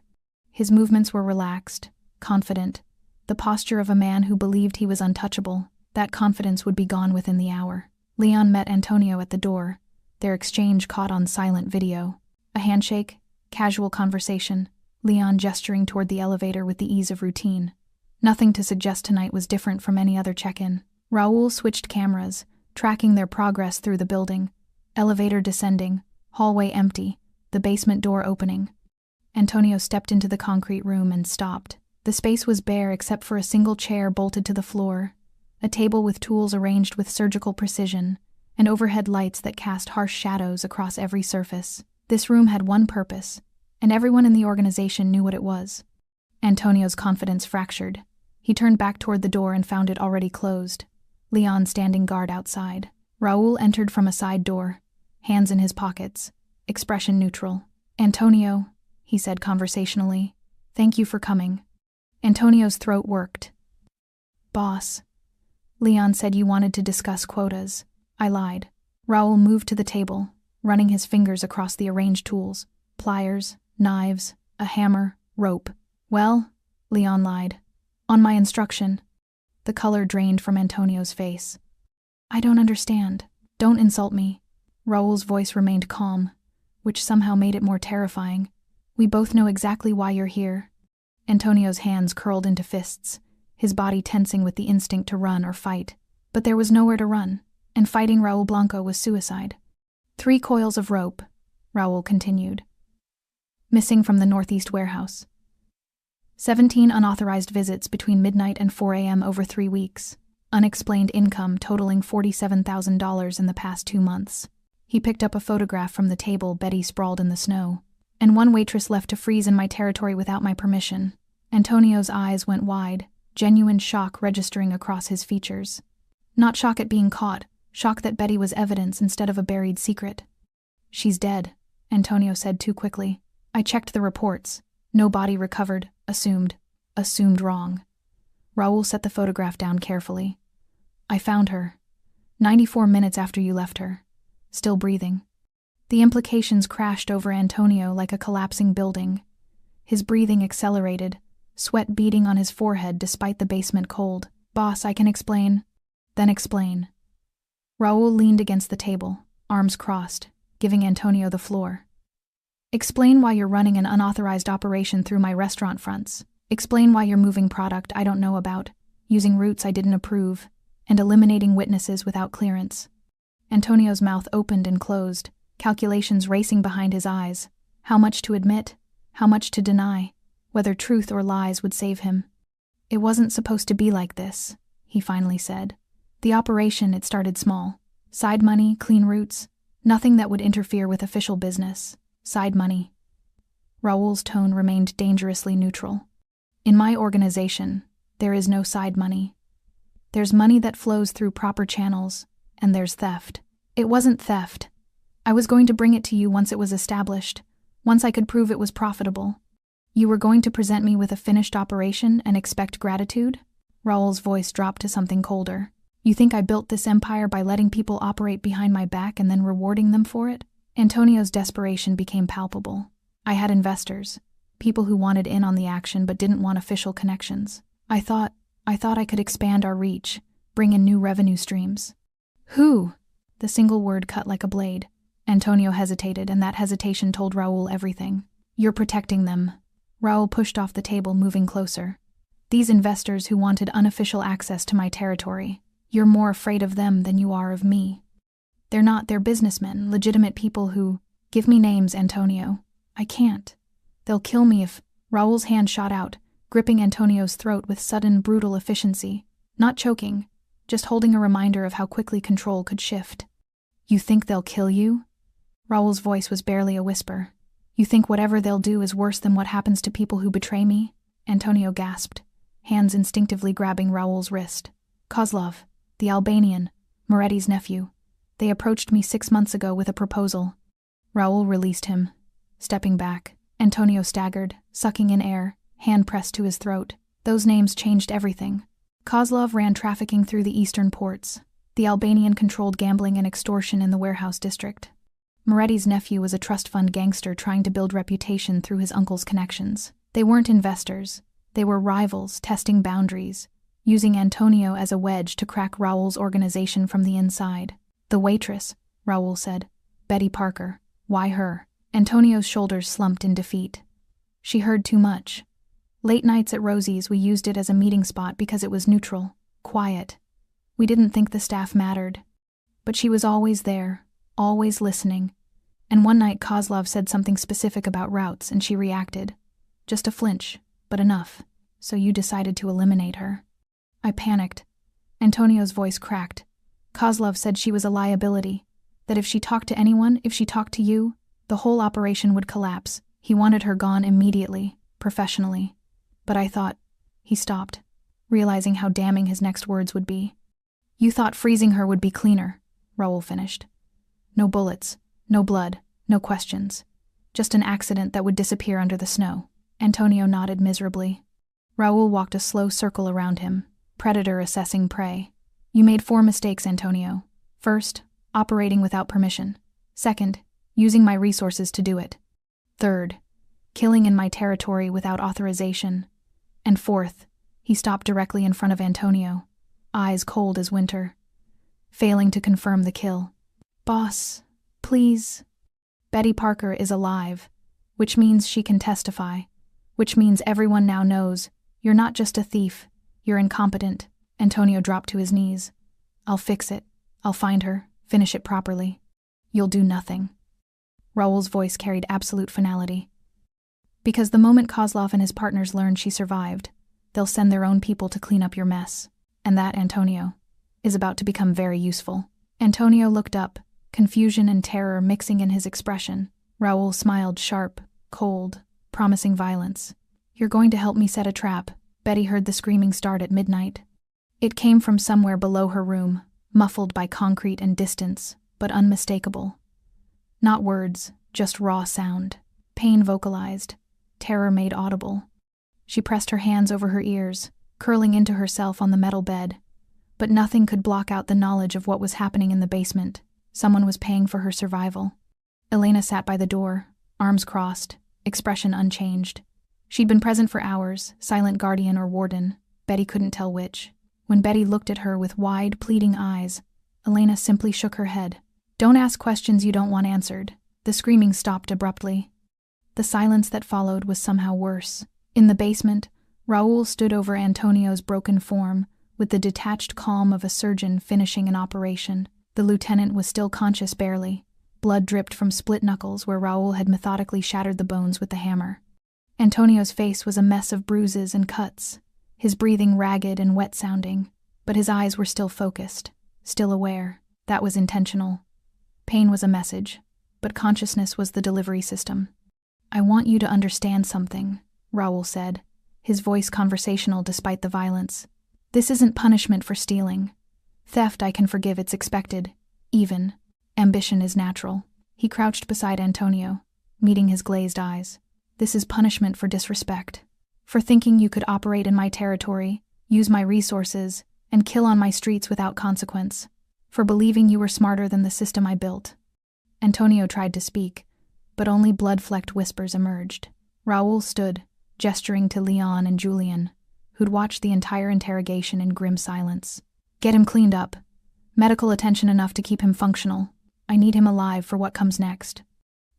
His movements were relaxed, confident, the posture of a man who believed he was untouchable. That confidence would be gone within the hour. Leon met Antonio at the door, their exchange caught on silent video. A handshake, casual conversation, Leon gesturing toward the elevator with the ease of routine. Nothing to suggest tonight was different from any other check-in. Raoul switched cameras, tracking their progress through the building. Elevator descending, hallway empty, the basement door opening. Antonio stepped into the concrete room and stopped. The space was bare except for a single chair bolted to the floor, a table with tools arranged with surgical precision, and overhead lights that cast harsh shadows across every surface. This room had one purpose, and everyone in the organization knew what it was. Antonio's confidence fractured. He turned back toward the door and found it already closed, Leon standing guard outside. Raoul entered from a side door, hands in his pockets, expression neutral. "Antonio," he said conversationally, "thank you for coming." Antonio's throat worked. "Boss, Leon said you wanted to discuss quotas." I lied. Raoul moved to the table, running his fingers across the arranged tools. Pliers, knives, a hammer, rope. "Well," Leon lied, "on my instruction." The color drained from Antonio's face. "I don't understand." "Don't insult me." Raoul's voice remained calm, which somehow made it more terrifying. "We both know exactly why you're here." Antonio's hands curled into fists, his body tensing with the instinct to run or fight. But there was nowhere to run, and fighting Raul Blanco was suicide. 3 coils of rope, Raul continued. Missing from the Northeast warehouse. 17 unauthorized visits between midnight and 4 a.m. over 3 weeks. Unexplained income totaling $47,000 in the past 2 months. He picked up a photograph from the table Betty sprawled in the snow. "And 1 waitress left to freeze in my territory without my permission." Antonio's eyes went wide, genuine shock registering across his features. Not shock at being caught, shock that Betty was evidence instead of a buried secret. "She's dead," Antonio said too quickly. "I checked the reports. No body recovered. Assumed wrong." Raoul set the photograph down carefully. "I found her. 94 minutes after you left her. Still breathing." The implications crashed over Antonio like a collapsing building. His breathing accelerated, sweat beading on his forehead despite the basement cold. "Boss, I can explain." "Then explain." Raoul leaned against the table, arms crossed, giving Antonio the floor. "Explain why you're running an unauthorized operation through my restaurant fronts. Explain why you're moving product I don't know about, using routes I didn't approve, and eliminating witnesses without clearance." Antonio's mouth opened and closed, calculations racing behind his eyes. How much to admit, how much to deny, whether truth or lies would save him. "It wasn't supposed to be like this," he finally said. "The operation, it started small. Side money, clean routes, nothing that would interfere with official business. Side money." Raoul's tone remained dangerously neutral. "In my organization, there is no side money. There's money that flows through proper channels, and there's theft. It wasn't theft. I was going to bring it to you once it was established, once I could prove it was profitable. You were going to present me with a finished operation and expect gratitude?" Raoul's voice dropped to something colder. "You think I built this empire by letting people operate behind my back and then rewarding them for it?" Antonio's desperation became palpable. "I had investors, people who wanted in on the action but didn't want official connections. I thought I could expand our reach, bring in new revenue streams." "Who?" The single word cut like a blade. Antonio hesitated, and that hesitation told Raoul everything. "You're protecting them." Raoul pushed off the table, moving closer. "These investors who wanted unofficial access to my territory. You're more afraid of them than you are of me. They're not, they're businessmen, legitimate people who— Give me names, Antonio." "I can't. They'll kill me if—" Raoul's hand shot out, gripping Antonio's throat with sudden, brutal efficiency. Not choking, just holding a reminder of how quickly control could shift. "You think they'll kill you?" Raoul's voice was barely a whisper. "You think whatever they'll do is worse than what happens to people who betray me?" Antonio gasped, hands instinctively grabbing Raoul's wrist. "Kozlov, the Albanian, Moretti's nephew. They approached me 6 months ago with a proposal." Raoul released him. Stepping back, Antonio staggered, sucking in air, hand pressed to his throat. Those names changed everything. Kozlov ran trafficking through the eastern ports. The Albanian controlled gambling and extortion in the warehouse district. Moretti's nephew was a trust fund gangster trying to build reputation through his uncle's connections. They weren't investors. They were rivals testing boundaries, using Antonio as a wedge to crack Raul's organization from the inside. The waitress, Raul said. Betty Parker. Why her? Antonio's shoulders slumped in defeat. She heard too much. Late nights at Rosie's, we used it as a meeting spot because it was neutral, quiet. We didn't think the staff mattered. But she was always there, always listening. And one night Kozlov said something specific about routes and she reacted. Just a flinch, but enough. So you decided to eliminate her. I panicked. Antonio's voice cracked. Kozlov said she was a liability, that if she talked to anyone, if she talked to you, the whole operation would collapse. He wanted her gone immediately, professionally. But I thought... He stopped, realizing how damning his next words would be. You thought freezing her would be cleaner, Raul finished. No bullets, no blood, no questions. Just an accident that would disappear under the snow. Antonio nodded miserably. Raul walked a slow circle around him, predator assessing prey. You made 4 mistakes, Antonio. First, operating without permission. Second, using my resources to do it. Third, killing in my territory without authorization. And fourth, he stopped directly in front of Antonio, eyes cold as winter, failing to confirm the kill. Boss, please. Betty Parker is alive, which means she can testify, which means everyone now knows you're not just a thief, you're incompetent. Antonio dropped to his knees. I'll fix it. I'll find her, finish it properly. You'll do nothing. Raul's voice carried absolute finality. Because the moment Kozlov and his partners learn she survived, they'll send their own people to clean up your mess. And that, Antonio, is about to become very useful. Antonio looked up, confusion and terror mixing in his expression. Raul smiled sharp, cold, promising violence. You're going to help me set a trap. Betty heard the screaming start at midnight. It came from somewhere below her room, muffled by concrete and distance, but unmistakable. Not words, just raw sound. Pain vocalized, terror made audible. She pressed her hands over her ears, curling into herself on the metal bed. But nothing could block out the knowledge of what was happening in the basement. Someone was paying for her survival. Elena sat by the door, arms crossed, expression unchanged. She'd been present for hours, silent guardian or warden. Betty couldn't tell which. When Betty looked at her with wide, pleading eyes, Elena simply shook her head. Don't ask questions you don't want answered. The screaming stopped abruptly. The silence that followed was somehow worse. In the basement, Raul stood over Antonio's broken form, with the detached calm of a surgeon finishing an operation. The lieutenant was still conscious barely. Blood dripped from split knuckles where Raul had methodically shattered the bones with the hammer. Antonio's face was a mess of bruises and cuts, his breathing ragged and wet-sounding, but his eyes were still focused, still aware. That was intentional. Pain was a message, but consciousness was the delivery system. I want you to understand something, Raul said, his voice conversational despite the violence. This isn't punishment for stealing. Theft I can forgive, it's expected, even. Ambition is natural. He crouched beside Antonio, meeting his glazed eyes. This is punishment for disrespect. For thinking you could operate in my territory, use my resources, and kill on my streets without consequence. For believing you were smarter than the system I built. Antonio tried to speak, but only blood-flecked whispers emerged. Raul stood, gesturing to Leon and Julian, who'd watched the entire interrogation in grim silence. Get him cleaned up. Medical attention enough to keep him functional. I need him alive for what comes next.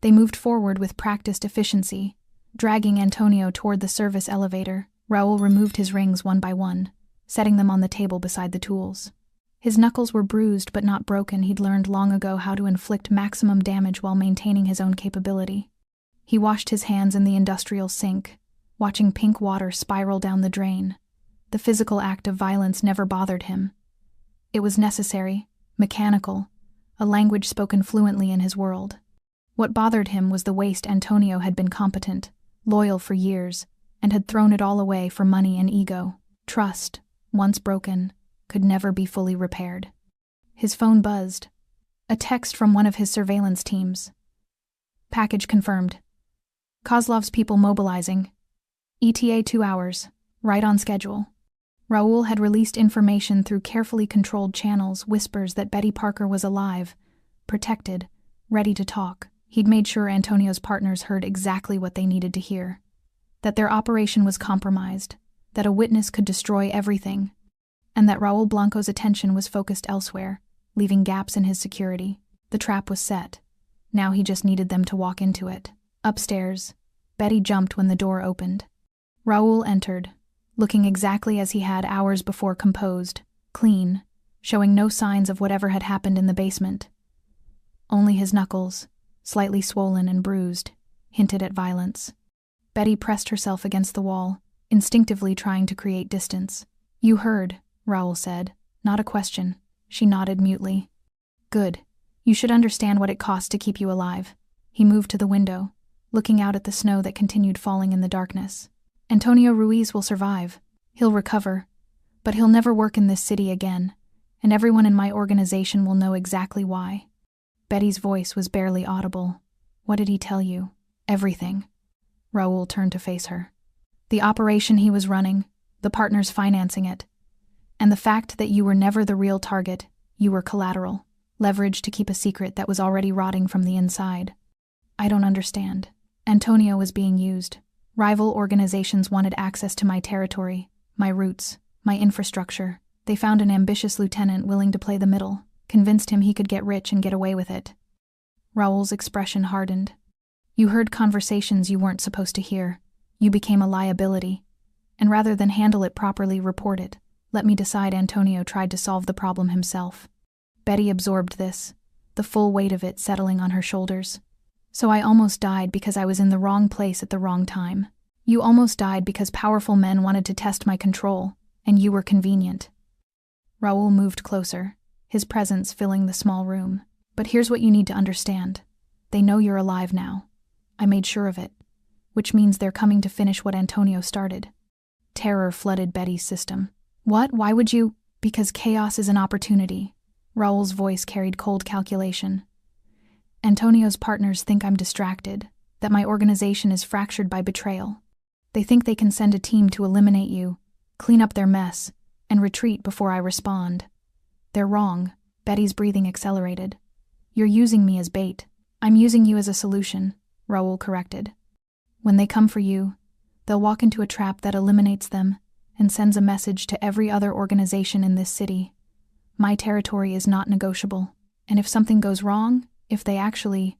They moved forward with practiced efficiency, dragging Antonio toward the service elevator. Raul removed his rings one by one, setting them on the table beside the tools. His knuckles were bruised but not broken. He'd learned long ago how to inflict maximum damage while maintaining his own capability. He washed his hands in the industrial sink, watching pink water spiral down the drain. The physical act of violence never bothered him. It was necessary, mechanical, a language spoken fluently in his world. What bothered him was the waste. Antonio had been competent, loyal for years, and had thrown it all away for money and ego. Trust, once broken, could never be fully repaired. His phone buzzed. A text from one of his surveillance teams. Package confirmed. Kozlov's people mobilizing. ETA 2 hours, right on schedule. Raoul had released information through carefully controlled channels, whispers that Betty Parker was alive, protected, ready to talk. He'd made sure Antonio's partners heard exactly what they needed to hear. That their operation was compromised, that a witness could destroy everything, and that Raul Blanco's attention was focused elsewhere, leaving gaps in his security. The trap was set. Now he just needed them to walk into it. Upstairs, Betty jumped when the door opened. Raul entered, looking exactly as he had hours before, composed, clean, showing no signs of whatever had happened in the basement. Only his knuckles, slightly swollen and bruised, hinted at violence. Betty pressed herself against the wall, instinctively trying to create distance. "You heard," Raoul said, not a question. She nodded mutely. "Good. You should understand what it costs to keep you alive." He moved to the window, looking out at the snow that continued falling in the darkness. "Antonio Ruiz will survive. He'll recover. But he'll never work in this city again, and everyone in my organization will know exactly why." Betty's voice was barely audible. "What did he tell you?" "Everything." Raoul turned to face her. "The operation he was running, the partners financing it, and the fact that you were never the real target, you were collateral, leverage to keep a secret that was already rotting from the inside." "I don't understand." "Antonio was being used. Rival organizations wanted access to my territory, my roots, my infrastructure. They found an ambitious lieutenant willing to play the middle, convinced him he could get rich and get away with it." Raoul's expression hardened. "You heard conversations you weren't supposed to hear. You became a liability. And rather than handle it properly, report it. Let me decide Antonio tried to solve the problem himself." Betty absorbed this, the full weight of it settling on her shoulders. "So I almost died because I was in the wrong place at the wrong time. You almost died because powerful men wanted to test my control, and you were convenient." Raoul moved closer, his presence filling the small room. "But here's what you need to understand. They know you're alive now. I made sure of it, which means they're coming to finish what Antonio started." Terror flooded Betty's system. "What? Why would you?" "Because chaos is an opportunity." Raoul's voice carried cold calculation. "Antonio's partners think I'm distracted, that my organization is fractured by betrayal. They think they can send a team to eliminate you, clean up their mess, and retreat before I respond. They're wrong." Betty's breathing accelerated. "You're using me as bait." "I'm using you as a solution," Raoul corrected. "When they come for you, they'll walk into a trap that eliminates them and sends a message to every other organization in this city. My territory is not negotiable, and if something goes wrong, if they actually...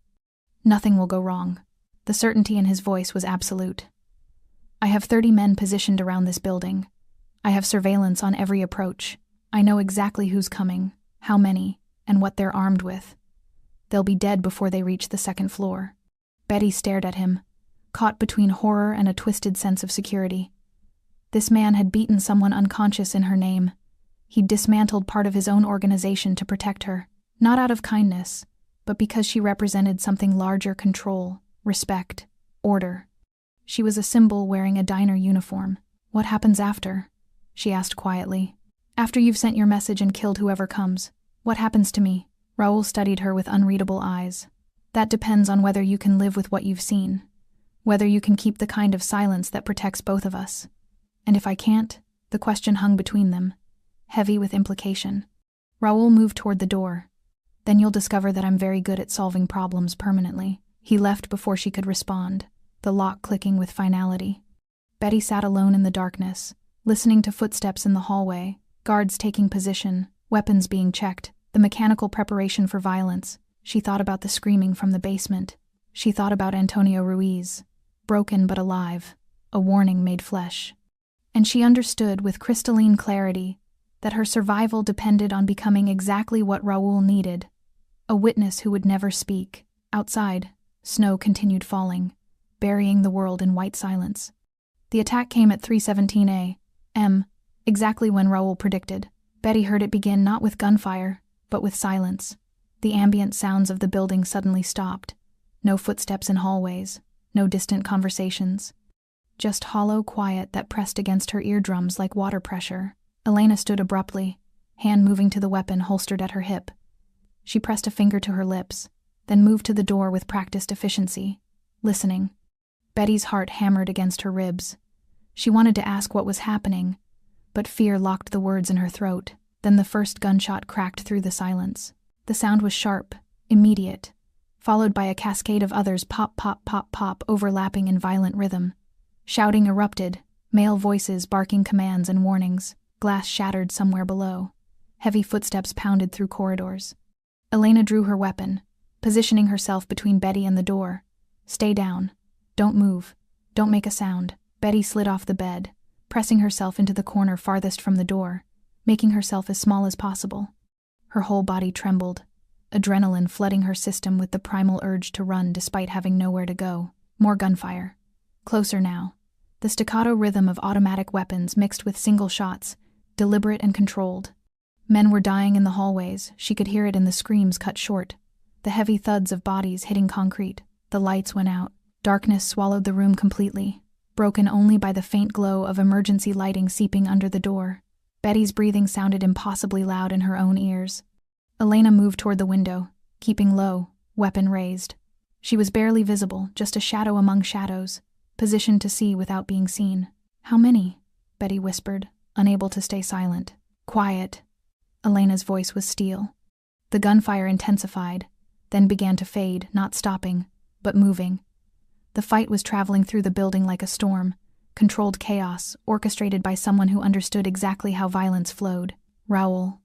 nothing will go wrong." The certainty in his voice was absolute. "I have 30 men positioned around this building. I have surveillance on every approach. I know exactly who's coming, how many, and what they're armed with. They'll be dead before they reach the second floor." Betty stared at him, caught between horror and a twisted sense of security. This man had beaten someone unconscious in her name. He'd dismantled part of his own organization to protect her, not out of kindness, but because she represented something larger: control, respect, order. She was a symbol wearing a diner uniform. "What happens after?" she asked quietly. "After you've sent your message and killed whoever comes, what happens to me?" Raoul studied her with unreadable eyes. "That depends on whether you can live with what you've seen, whether you can keep the kind of silence that protects both of us. And if I can't," the question hung between them, heavy with implication. Raoul moved toward the door. "Then you'll discover that I'm very good at solving problems permanently." He left before she could respond, the lock clicking with finality. Betty sat alone in the darkness, listening to footsteps in the hallway, guards taking position, weapons being checked, the mechanical preparation for violence. She thought about the screaming from the basement. She thought about Antonio Ruiz, broken but alive, a warning made flesh. And she understood with crystalline clarity that her survival depended on becoming exactly what Raoul needed: a witness who would never speak. Outside, snow continued falling, burying the world in white silence. The attack came at 3:17 a.m., exactly when Raoul predicted. Betty heard it begin not with gunfire, but with silence. The ambient sounds of the building suddenly stopped. No footsteps in hallways, no distant conversations. Just hollow quiet that pressed against her eardrums like water pressure. Elena stood abruptly, hand moving to the weapon holstered at her hip. She pressed a finger to her lips, then moved to the door with practiced efficiency, listening. Betty's heart hammered against her ribs. She wanted to ask what was happening, but fear locked the words in her throat. Then the first gunshot cracked through the silence. The sound was sharp, immediate, followed by a cascade of others, pop, pop, pop, pop, overlapping in violent rhythm. Shouting erupted, male voices barking commands and warnings. Glass shattered somewhere below. Heavy footsteps pounded through corridors. Elena drew her weapon, positioning herself between Betty and the door. "Stay down. Don't move. Don't make a sound." Betty slid off the bed, pressing herself into the corner farthest from the door, making herself as small as possible. Her whole body trembled, adrenaline flooding her system with the primal urge to run despite having nowhere to go. More gunfire. Closer now. The staccato rhythm of automatic weapons mixed with single shots, deliberate and controlled. Men were dying in the hallways. She could hear it in the screams cut short, the heavy thuds of bodies hitting concrete. The lights went out. Darkness swallowed the room completely, broken only by the faint glow of emergency lighting seeping under the door. Betty's breathing sounded impossibly loud in her own ears. Elena moved toward the window, keeping low, weapon raised. She was barely visible, just a shadow among shadows, positioned to see without being seen. "How many?" Betty whispered, unable to stay silent. "Quiet." Elena's voice was steel. The gunfire intensified, then began to fade, not stopping, but moving. The fight was traveling through the building like a storm, controlled chaos, orchestrated by someone who understood exactly how violence flowed. Raoul.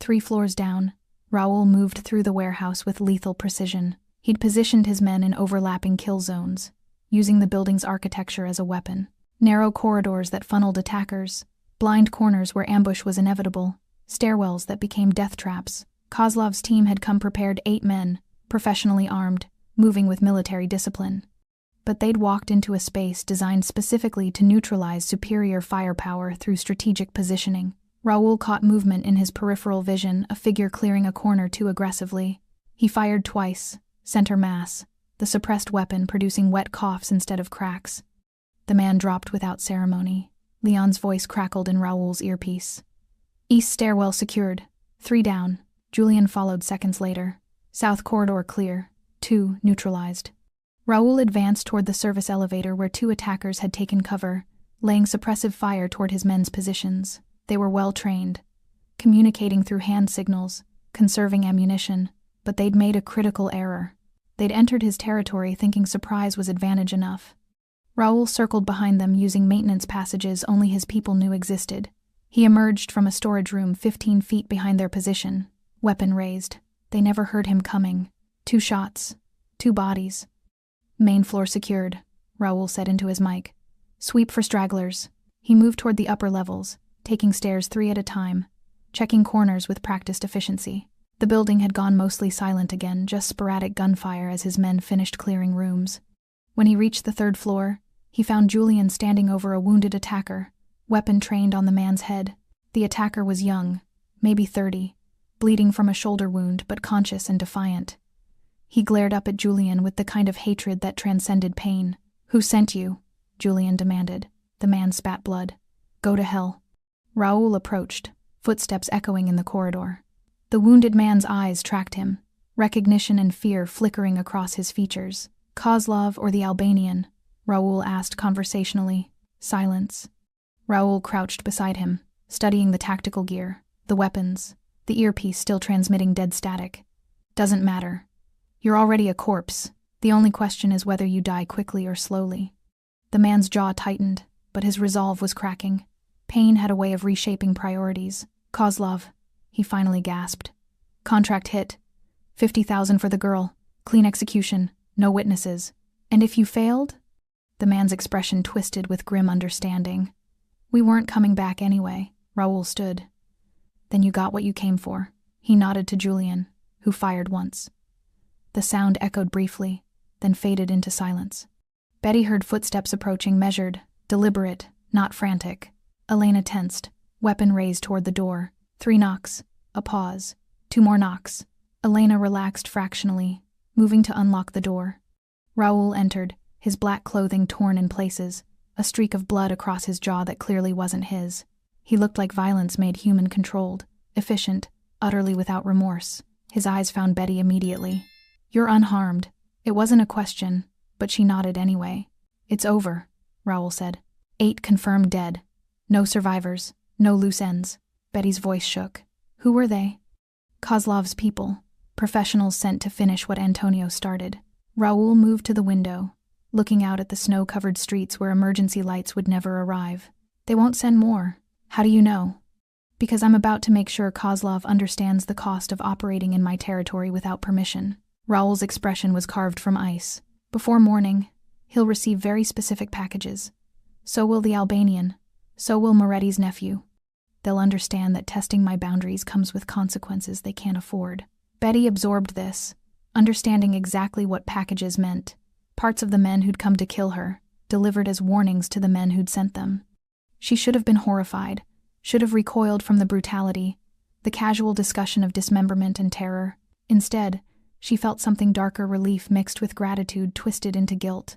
3 floors down, Raoul moved through the warehouse with lethal precision. He'd positioned his men in overlapping kill zones, using the building's architecture as a weapon. Narrow corridors that funneled attackers, blind corners where ambush was inevitable, stairwells that became death traps. Kozlov's team had come prepared, 8 men, professionally armed, moving with military discipline. But they'd walked into a space designed specifically to neutralize superior firepower through strategic positioning. Raoul caught movement in his peripheral vision, a figure clearing a corner too aggressively. He fired twice, center mass, the suppressed weapon producing wet coughs instead of cracks. The man dropped without ceremony. Leon's voice crackled in Raoul's earpiece. "East stairwell secured. 3 down." Julian followed seconds later. "South corridor clear. 2 neutralized." Raoul advanced toward the service elevator where 2 attackers had taken cover, laying suppressive fire toward his men's positions. They were well trained, communicating through hand signals, conserving ammunition, but they'd made a critical error. They'd entered his territory thinking surprise was advantage enough. Raoul circled behind them using maintenance passages only his people knew existed. He emerged from a storage room 15 feet behind their position, weapon raised. They never heard him coming. 2 shots. 2 bodies. "Main floor secured," Raoul said into his mic. "Sweep for stragglers." He moved toward the upper levels, taking stairs 3 at a time, checking corners with practiced efficiency. The building had gone mostly silent again, just sporadic gunfire as his men finished clearing rooms. When he reached the 3rd floor, he found Julian standing over a wounded attacker, weapon trained on the man's head. The attacker was young, maybe 30, bleeding from a shoulder wound but conscious and defiant. He glared up at Julian with the kind of hatred that transcended pain. "Who sent you?" Julian demanded. The man spat blood. "Go to hell." Raoul approached, footsteps echoing in the corridor. The wounded man's eyes tracked him, recognition and fear flickering across his features. "Kozlov or the Albanian?" Raoul asked conversationally. Silence. Raoul crouched beside him, studying the tactical gear, the weapons, the earpiece still transmitting dead static. "Doesn't matter. You're already a corpse. The only question is whether you die quickly or slowly." The man's jaw tightened, but his resolve was cracking. Pain had a way of reshaping priorities. "Kozlov," he finally gasped. "Contract hit. 50,000 for the girl. Clean execution. No witnesses. And if you failed?" The man's expression twisted with grim understanding. "We weren't coming back anyway." Raoul stood. "Then you got what you came for." He nodded to Julian, who fired once. The sound echoed briefly, then faded into silence. Betty heard footsteps approaching, measured, deliberate, not frantic. Elena tensed, weapon raised toward the door. 3 knocks. A pause. 2 more knocks. Elena relaxed fractionally, moving to unlock the door. Raoul entered, his black clothing torn in places, a streak of blood across his jaw that clearly wasn't his. He looked like violence made human-controlled, efficient, utterly without remorse. His eyes found Betty immediately. "You're unharmed." It wasn't a question, but she nodded anyway. "It's over," Raoul said. 8 confirmed dead. No survivors. No loose ends. Betty's voice shook. Who were they? Kozlov's people. Professionals sent to finish what Antonio started. Raúl moved to the window, looking out at the snow-covered streets where emergency lights would never arrive. They won't send more. How do you know? Because I'm about to make sure Kozlov understands the cost of operating in my territory without permission. Raúl's expression was carved from ice. Before morning, he'll receive very specific packages. So will the Albanian. So will Moretti's nephew. They'll understand that testing my boundaries comes with consequences they can't afford. Betty absorbed this, understanding exactly what packages meant. Parts of the men who'd come to kill her, delivered as warnings to the men who'd sent them. She should have been horrified, should have recoiled from the brutality, the casual discussion of dismemberment and terror. Instead, she felt something darker, relief mixed with gratitude twisted into guilt.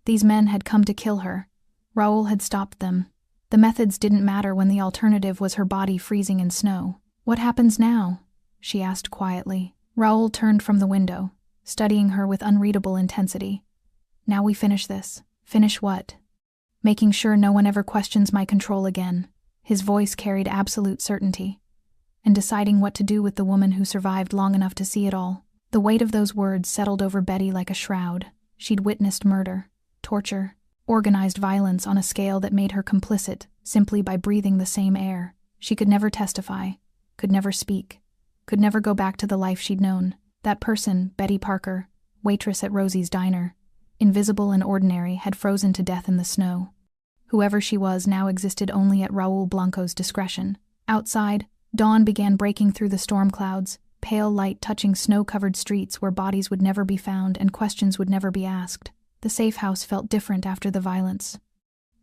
These men had come to kill her. Raúl had stopped them. The methods didn't matter when the alternative was her body freezing in snow. What happens now? She asked quietly. Raúl turned from the window, studying her with unreadable intensity. Now we finish this. Finish what? Making sure no one ever questions my control again. His voice carried absolute certainty. And deciding what to do with the woman who survived long enough to see it all. The weight of those words settled over Betty like a shroud. She'd witnessed murder, torture, organized violence on a scale that made her complicit simply by breathing the same air. She could never testify, could never speak, could never go back to the life she'd known. That person, Betty Parker, waitress at Rosie's diner, invisible and ordinary, had frozen to death in the snow. Whoever she was now existed only at Raúl Blanco's discretion. Outside, dawn began breaking through the storm clouds, pale light touching snow-covered streets where bodies would never be found and questions would never be asked. The safe house felt different after the violence.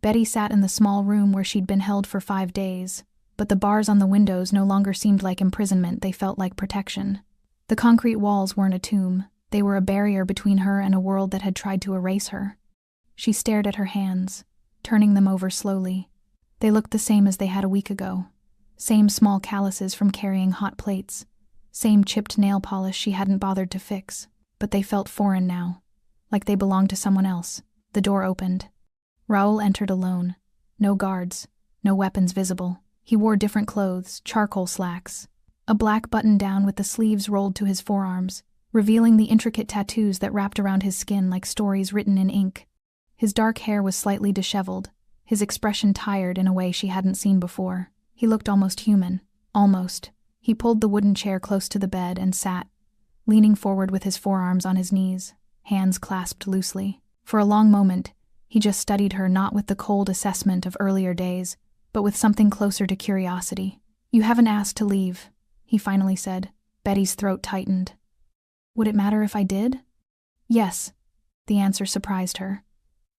Betty sat in the small room where she'd been held for 5 days, but the bars on the windows no longer seemed like imprisonment, they felt like protection. The concrete walls weren't a tomb, they were a barrier between her and a world that had tried to erase her. She stared at her hands, turning them over slowly. They looked the same as they had a week ago. Same small calluses from carrying hot plates. Same chipped nail polish she hadn't bothered to fix. But they felt foreign now, like they belonged to someone else. The door opened. Raúl entered alone. No guards, no weapons visible. He wore different clothes, charcoal slacks. A black button-down with the sleeves rolled to his forearms, revealing the intricate tattoos that wrapped around his skin like stories written in ink. His dark hair was slightly disheveled, his expression tired in a way she hadn't seen before. He looked almost human. Almost. He pulled the wooden chair close to the bed and sat, leaning forward with his forearms on his knees, hands clasped loosely. For a long moment, he just studied her, not with the cold assessment of earlier days, but with something closer to curiosity. "You haven't asked to leave," he finally said. Betty's throat tightened. "Would it matter if I did?" "Yes." The answer surprised her.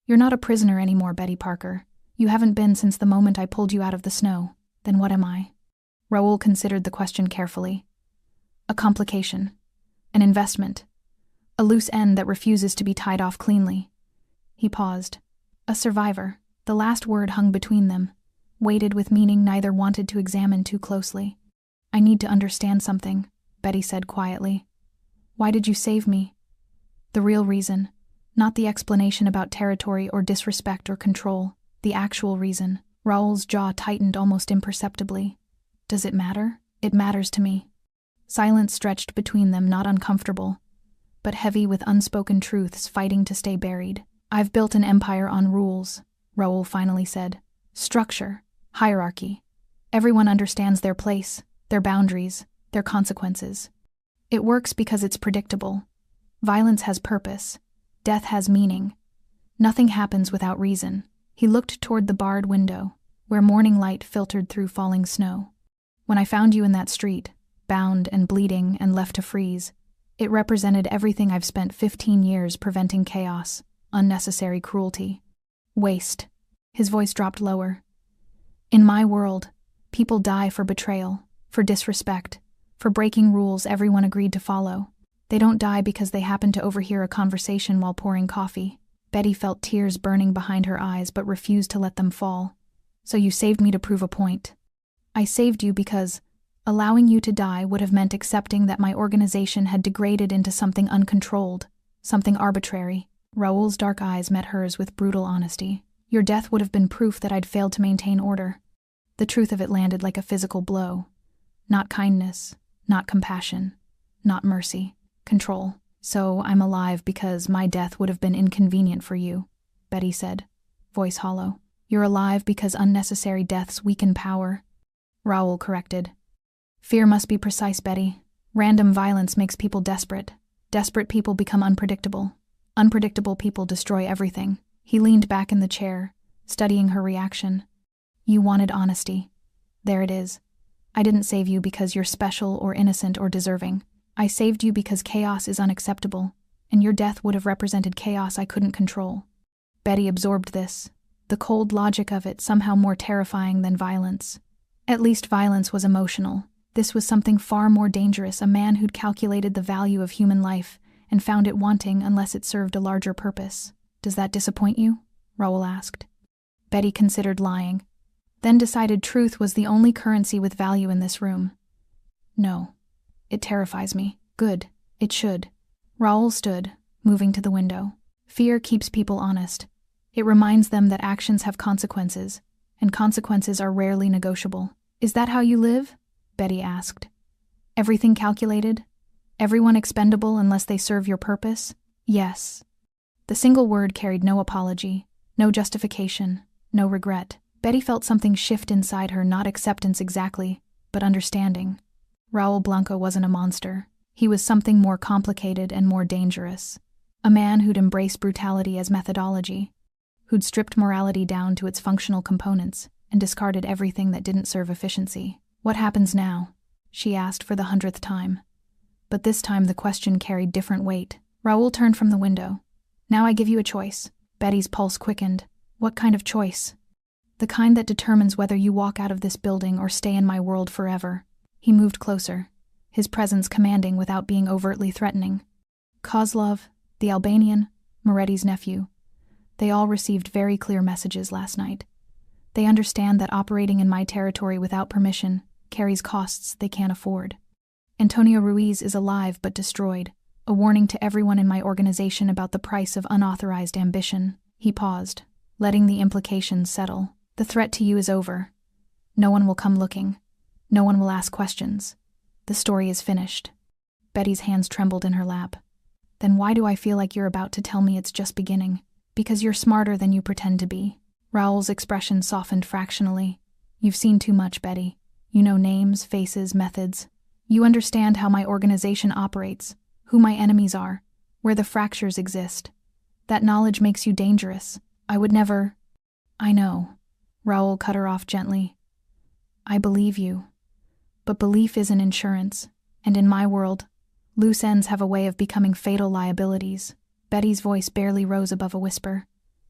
"You're not a prisoner anymore, Betty Parker. You haven't been since the moment I pulled you out of the snow. Then what am I?" Raúl considered the question carefully. "A complication. An investment. A loose end that refuses to be tied off cleanly." He paused. "A survivor." The last word hung between them, weighted with meaning neither wanted to examine too closely. "I need to understand something," Betty said quietly. "Why did you save me?" "The real reason. Not the explanation about territory or disrespect or control. The actual reason." Raúl's jaw tightened almost imperceptibly. "Does it matter?" "It matters to me." Silence stretched between them, not uncomfortable, but heavy with unspoken truths fighting to stay buried. "I've built an empire on rules," Raúl finally said. "Structure. Hierarchy. Everyone understands their place, their boundaries, their consequences. It works because it's predictable. Violence has purpose. Death has meaning. Nothing happens without reason." He looked toward the barred window, where morning light filtered through falling snow. "When I found you in that street, bound and bleeding and left to freeze, it represented everything I've spent 15 years preventing: chaos, unnecessary cruelty, waste." His voice dropped lower. "In my world, people die for betrayal, for disrespect, for breaking rules everyone agreed to follow. They don't die because they happen to overhear a conversation while pouring coffee." Betty felt tears burning behind her eyes but refused to let them fall. "So you saved me to prove a point." "I saved you because allowing you to die would have meant accepting that my organization had degraded into something uncontrolled, something arbitrary." Raúl's dark eyes met hers with brutal honesty. "Your death would have been proof that I'd failed to maintain order. The truth of it landed like a physical blow. Not kindness, not compassion, not mercy. Control. So I'm alive because my death would have been inconvenient for you, Betty said, voice hollow. You're alive because unnecessary deaths weaken power, Raoul corrected. Fear must be precise, Betty. Random violence makes people desperate. Desperate people become unpredictable. Unpredictable people destroy everything. He leaned back in the chair, studying her reaction. You wanted honesty. There it is. I didn't save you because you're special or innocent or deserving. I saved you because chaos is unacceptable, and your death would have represented chaos I couldn't control. Betty absorbed this, the cold logic of it somehow more terrifying than violence. At least violence was emotional. This was something far more dangerous, a man who'd calculated the value of human life and found it wanting unless it served a larger purpose. Does that disappoint you? Raoul asked. Betty considered lying, then decided truth was the only currency with value in this room. No. It terrifies me. Good. It should. Raoul stood, moving to the window. Fear keeps people honest. It reminds them that actions have consequences, and consequences are rarely negotiable. Is that how you live? Betty asked. Everything calculated? Everyone expendable unless they serve your purpose? Yes. The single word carried no apology, no justification, no regret. Betty felt something shift inside her, not acceptance exactly, but understanding. Raoul Blanco wasn't a monster. He was something more complicated and more dangerous. A man who'd embraced brutality as methodology, who'd stripped morality down to its functional components and discarded everything that didn't serve efficiency. What happens now? She asked for the 100th time. But this time the question carried different weight. Raoul turned from the window. Now I give you a choice. Betty's pulse quickened. What kind of choice? The kind that determines whether you walk out of this building or stay in my world forever. He moved closer, his presence commanding without being overtly threatening. Kozlov, the Albanian, Moretti's nephew. They all received very clear messages last night. They understand that operating in my territory without permission carries costs they can't afford. Antonio Ruiz is alive but destroyed, a warning to everyone in my organization about the price of unauthorized ambition. He paused, letting the implications settle. The threat to you is over. No one will come looking. No one will ask questions. The story is finished. Betty's hands trembled in her lap. Then why do I feel like you're about to tell me it's just beginning? Because you're smarter than you pretend to be. Raoul's expression softened fractionally. You've seen too much, Betty. You know names, faces, methods. You understand how my organization operates, who my enemies are, where the fractures exist. That knowledge makes you dangerous. I would never... I know. Raoul cut her off gently. I believe you. But belief isn't insurance, and in my world, loose ends have a way of becoming fatal liabilities. Betty's voice barely rose above a whisper.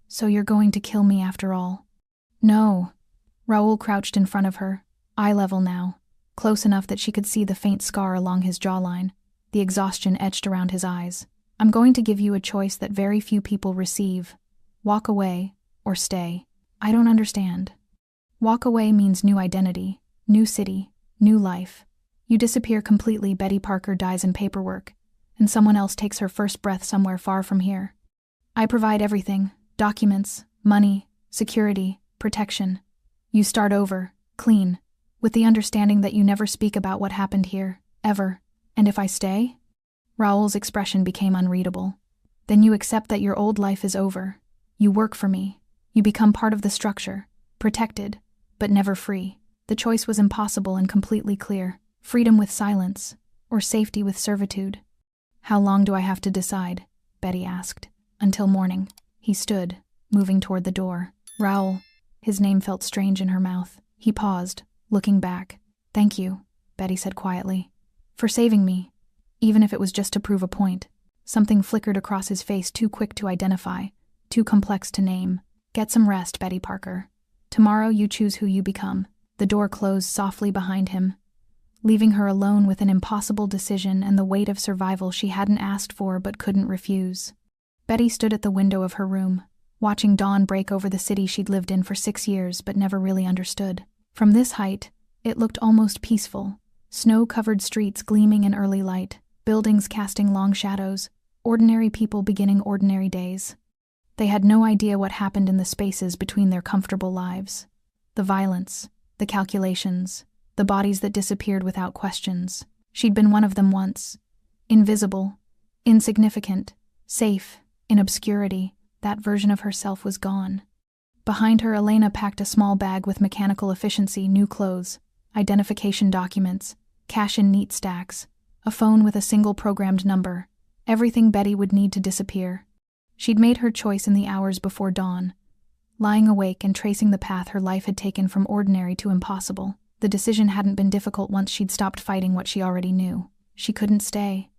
So you're going to kill me after all? No. Raoul crouched in front of her, eye level now, close enough that she could see the faint scar along his jawline, the exhaustion etched around his eyes. I'm going to give you a choice that very few people receive. Walk away, or stay. I don't understand. Walk away means new identity, new city, new life. You disappear completely. Betty Parker dies in paperwork, and someone else takes her first breath somewhere far from here. I provide everything, documents, money, security, protection. You start over, clean, with the understanding that you never speak about what happened here, ever. And if I stay? Raoul's expression became unreadable. Then you accept that your old life is over. You work for me. You become part of the structure, protected, but never free. The choice was impossible and completely clear. Freedom with silence, or safety with servitude. How long do I have to decide? Betty asked. Until morning. He stood, moving toward the door. Raoul. His name felt strange in her mouth. He paused, looking back. Thank you, Betty said quietly. For saving me, even if it was just to prove a point. Something flickered across his face, too quick to identify, too complex to name. Get some rest, Betty Parker. Tomorrow you choose who you become. The door closed softly behind him, leaving her alone with an impossible decision and the weight of survival she hadn't asked for but couldn't refuse. Betty stood at the window of her room, watching dawn break over the city she'd lived in for 6 years but never really understood. From this height, it looked almost peaceful. Snow-covered streets gleaming in early light, buildings casting long shadows, ordinary people beginning ordinary days. They had no idea what happened in the spaces between their comfortable lives. The violence, the the calculations, the bodies that disappeared without questions. She'd been one of them once. Invisible, insignificant, safe, in obscurity. That version of herself was gone. Behind her, Elena packed a small bag with mechanical efficiency, new clothes, identification documents, cash in neat stacks, a phone with a single programmed number, everything Betty would need to disappear. She'd made her choice in the hours before dawn, lying awake and tracing the path her life had taken from ordinary to impossible. The decision hadn't been difficult once she'd stopped fighting what she already knew. She couldn't stay.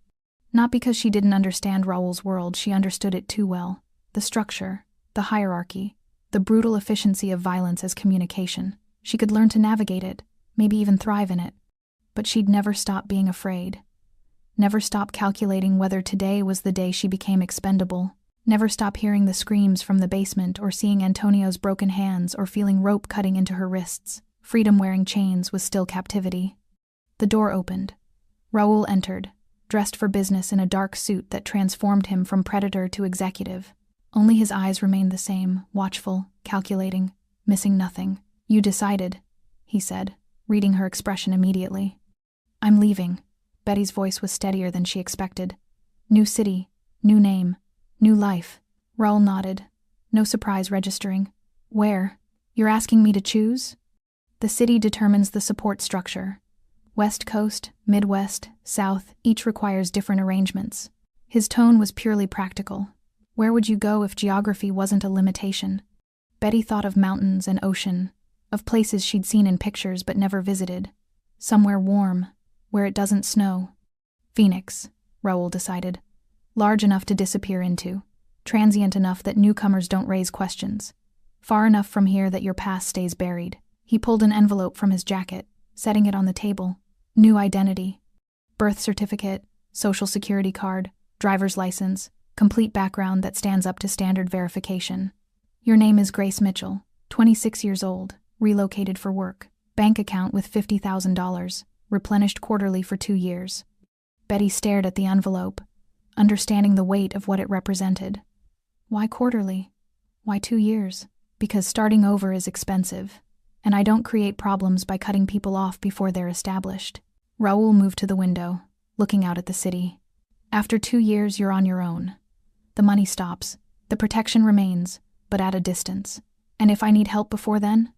Not because she didn't understand Raoul's world, she understood it too well. The structure, the hierarchy, the brutal efficiency of violence as communication. She could learn to navigate it, maybe even thrive in it. But she'd never stop being afraid. Never stop calculating whether today was the day she became expendable. Never stop hearing the screams from the basement or seeing Antonio's broken hands or feeling rope cutting into her wrists. Freedom wearing chains was still captivity. The door opened. Raoul entered, dressed for business in a dark suit that transformed him from predator to executive. Only his eyes remained the same, watchful, calculating, missing nothing. "You decided," he said, reading her expression immediately. "I'm leaving." Betty's voice was steadier than she expected. "New city, new name, new life." Raoul nodded, no surprise registering. "Where? You're asking me to choose?" "The city determines the support structure. West Coast, Midwest, South, each requires different arrangements." His tone was purely practical. "Where would you go if geography wasn't a limitation?" Betty thought of mountains and ocean, of places she'd seen in pictures but never visited. Somewhere warm, where it doesn't snow. Phoenix, Raoul decided. Large enough to disappear into. Transient enough that newcomers don't raise questions. Far enough from here that your past stays buried. He pulled an envelope from his jacket, setting it on the table. New identity. Birth certificate, social security card, driver's license, complete background that stands up to standard verification. Your name is Grace Mitchell, 26 years old, relocated for work. Bank account with $50,000, replenished quarterly for 2 years. Betty stared at the envelope, understanding the weight of what it represented. Why quarterly? Why 2 years? Because starting over is expensive, and I don't create problems by cutting people off before they're established. Raoul moved to the window, looking out at the city. After 2 years, you're on your own. The money stops, the protection remains, but at a distance. And if I need help before then?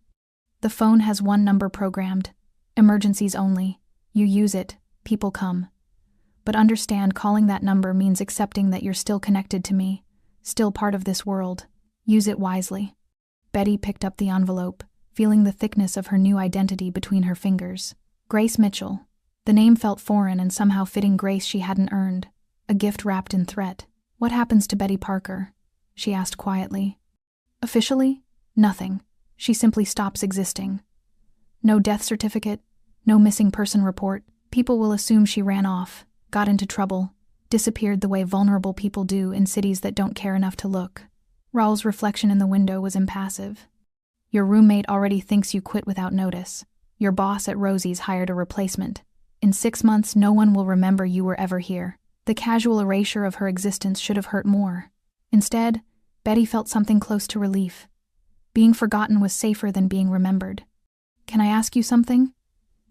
The phone has one number programmed. Emergencies only. You use it, people come. But understand, calling that number means accepting that you're still connected to me, still part of this world. Use it wisely. Betty picked up the envelope, feeling the thickness of her new identity between her fingers. Grace Mitchell. The name felt foreign and somehow fitting grace she hadn't earned. A gift wrapped in threat. What happens to Betty Parker? She asked quietly. Officially? Nothing. She simply stops existing. No death certificate, no missing person report. People will assume she ran off, got into trouble, disappeared the way vulnerable people do in cities that don't care enough to look. Raoul's reflection in the window was impassive. Your roommate already thinks you quit without notice. Your boss at Rosie's hired a replacement. In 6 months, no one will remember you were ever here. The casual erasure of her existence should have hurt more. Instead, Betty felt something close to relief. Being forgotten was safer than being remembered. Can I ask you something?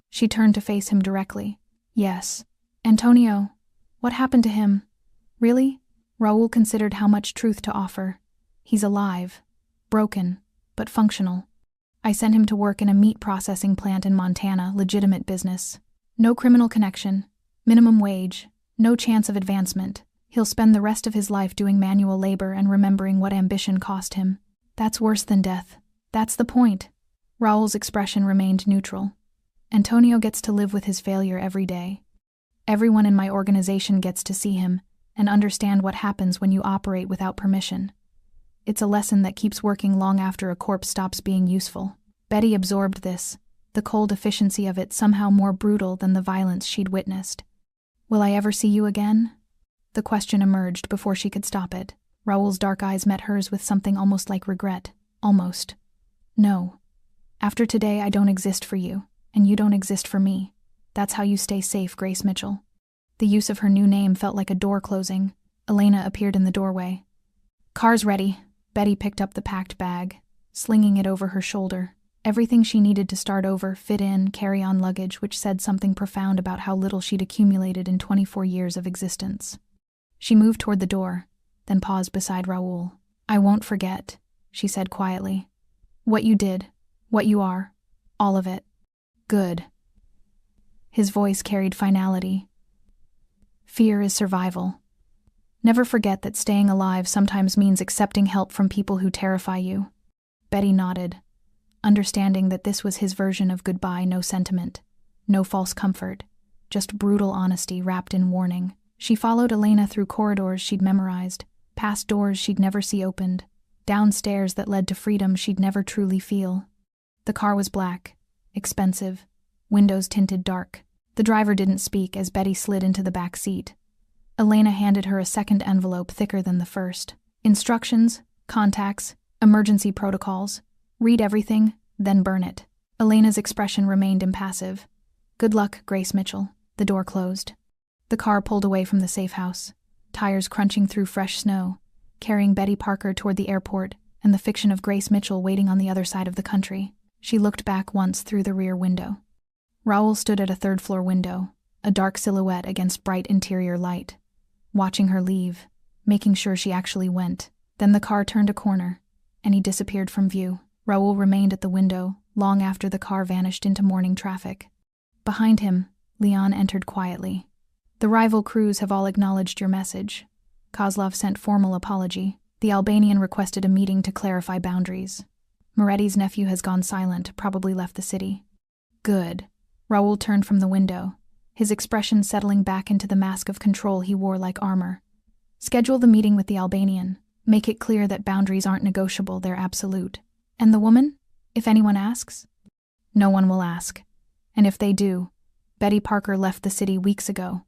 She turned to face him directly. Yes. Antonio. What happened to him? Really? Raoul considered how much truth to offer. He's alive. Broken, but functional. I sent him to work in a meat processing plant in Montana, legitimate business. No criminal connection, minimum wage, no chance of advancement. He'll spend the rest of his life doing manual labor and remembering what ambition cost him. That's worse than death. That's the point. Raoul's expression remained neutral. Antonio gets to live with his failure every day. Everyone in my organization gets to see him and understand what happens when you operate without permission. It's a lesson that keeps working long after a corpse stops being useful. Betty absorbed this, the cold efficiency of it somehow more brutal than the violence she'd witnessed. Will I ever see you again? The question emerged before she could stop it. Raoul's dark eyes met hers with something almost like regret. Almost. No. After today, I don't exist for you, and you don't exist for me. That's how you stay safe, Grace Mitchell. The use of her new name felt like a door closing. Elena appeared in the doorway. Car's ready. Betty picked up the packed bag, slinging it over her shoulder. Everything she needed to start over, fit in, carry on luggage, which said something profound about how little she'd accumulated in 24 years of existence. She moved toward the door, then paused beside Raoul. "I won't forget," she said quietly. "What you did, what you are, all of it. Good." His voice carried finality. "Fear is survival. Never forget that staying alive sometimes means accepting help from people who terrify you." Betty nodded, understanding that this was his version of goodbye. No sentiment, no false comfort, just brutal honesty wrapped in warning. She followed Elena through corridors she'd memorized, past doors she'd never see opened, down stairs that led to freedom she'd never truly feel. The car was black, expensive, windows tinted dark. The driver didn't speak as Betty slid into the back seat. Elena handed her a second envelope thicker than the first. Instructions, contacts, emergency protocols. Read everything, then burn it. Elena's expression remained impassive. "Good luck, Grace Mitchell." The door closed. The car pulled away from the safe house, tires crunching through fresh snow, carrying Betty Parker toward the airport and the fiction of Grace Mitchell waiting on the other side of the country. She looked back once through the rear window. Raoul stood at a third-floor window, a dark silhouette against bright interior light, watching her leave, making sure she actually went. Then the car turned a corner, and he disappeared from view. Raoul remained at the window long after the car vanished into morning traffic. Behind him, Leon entered quietly. "The rival crews have all acknowledged your message." Kozlov sent formal apology. The Albanian requested a meeting to clarify boundaries. Moretti's nephew has gone silent, probably left the city. "Good." Raoul turned from the window, his expression settling back into the mask of control he wore like armor. "Schedule the meeting with the Albanian. Make it clear that boundaries aren't negotiable, they're absolute. And the woman? If anyone asks?" "No one will ask. And if they do, Betty Parker left the city weeks ago."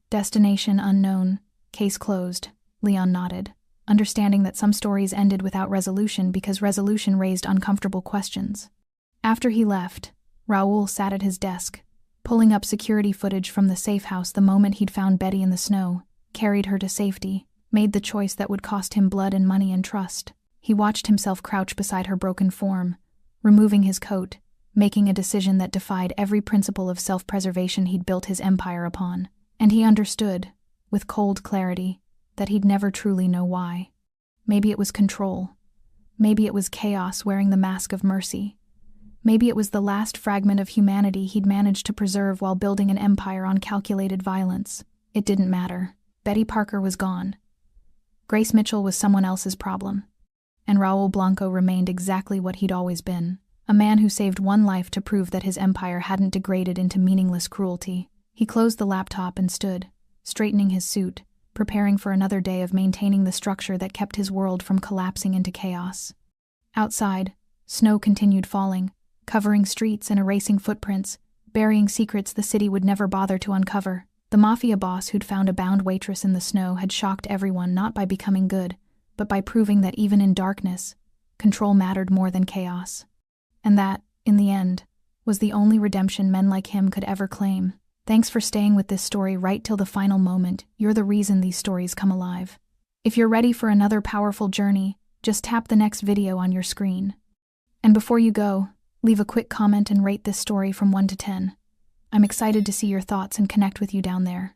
"Destination unknown. Case closed." Leon nodded, understanding that some stories ended without resolution because resolution raised uncomfortable questions. After he left, Raoul sat at his desk, pulling up security footage from the safe house the moment he'd found Betty in the snow, carried her to safety, made the choice that would cost him blood and money and trust. He watched himself crouch beside her broken form, removing his coat, making a decision that defied every principle of self-preservation he'd built his empire upon. And he understood, with cold clarity, that he'd never truly know why. Maybe it was control. Maybe it was chaos wearing the mask of mercy. Maybe it was the last fragment of humanity he'd managed to preserve while building an empire on calculated violence. It didn't matter. Betty Parker was gone. Grace Mitchell was someone else's problem. And Raoul Blanco remained exactly what he'd always been, a man who saved one life to prove that his empire hadn't degraded into meaningless cruelty. He closed the laptop and stood, straightening his suit, preparing for another day of maintaining the structure that kept his world from collapsing into chaos. Outside, snow continued falling, covering streets and erasing footprints, burying secrets the city would never bother to uncover. The Mafia boss who'd found a bound waitress in the snow had shocked everyone not by becoming good, but by proving that even in darkness, control mattered more than chaos. And that, in the end, was the only redemption men like him could ever claim. Thanks for staying with this story right till the final moment. You're the reason these stories come alive. If you're ready for another powerful journey, just tap the next video on your screen. And before you go, leave a quick comment and rate this story from 1 to 10. I'm excited to see your thoughts and connect with you down there.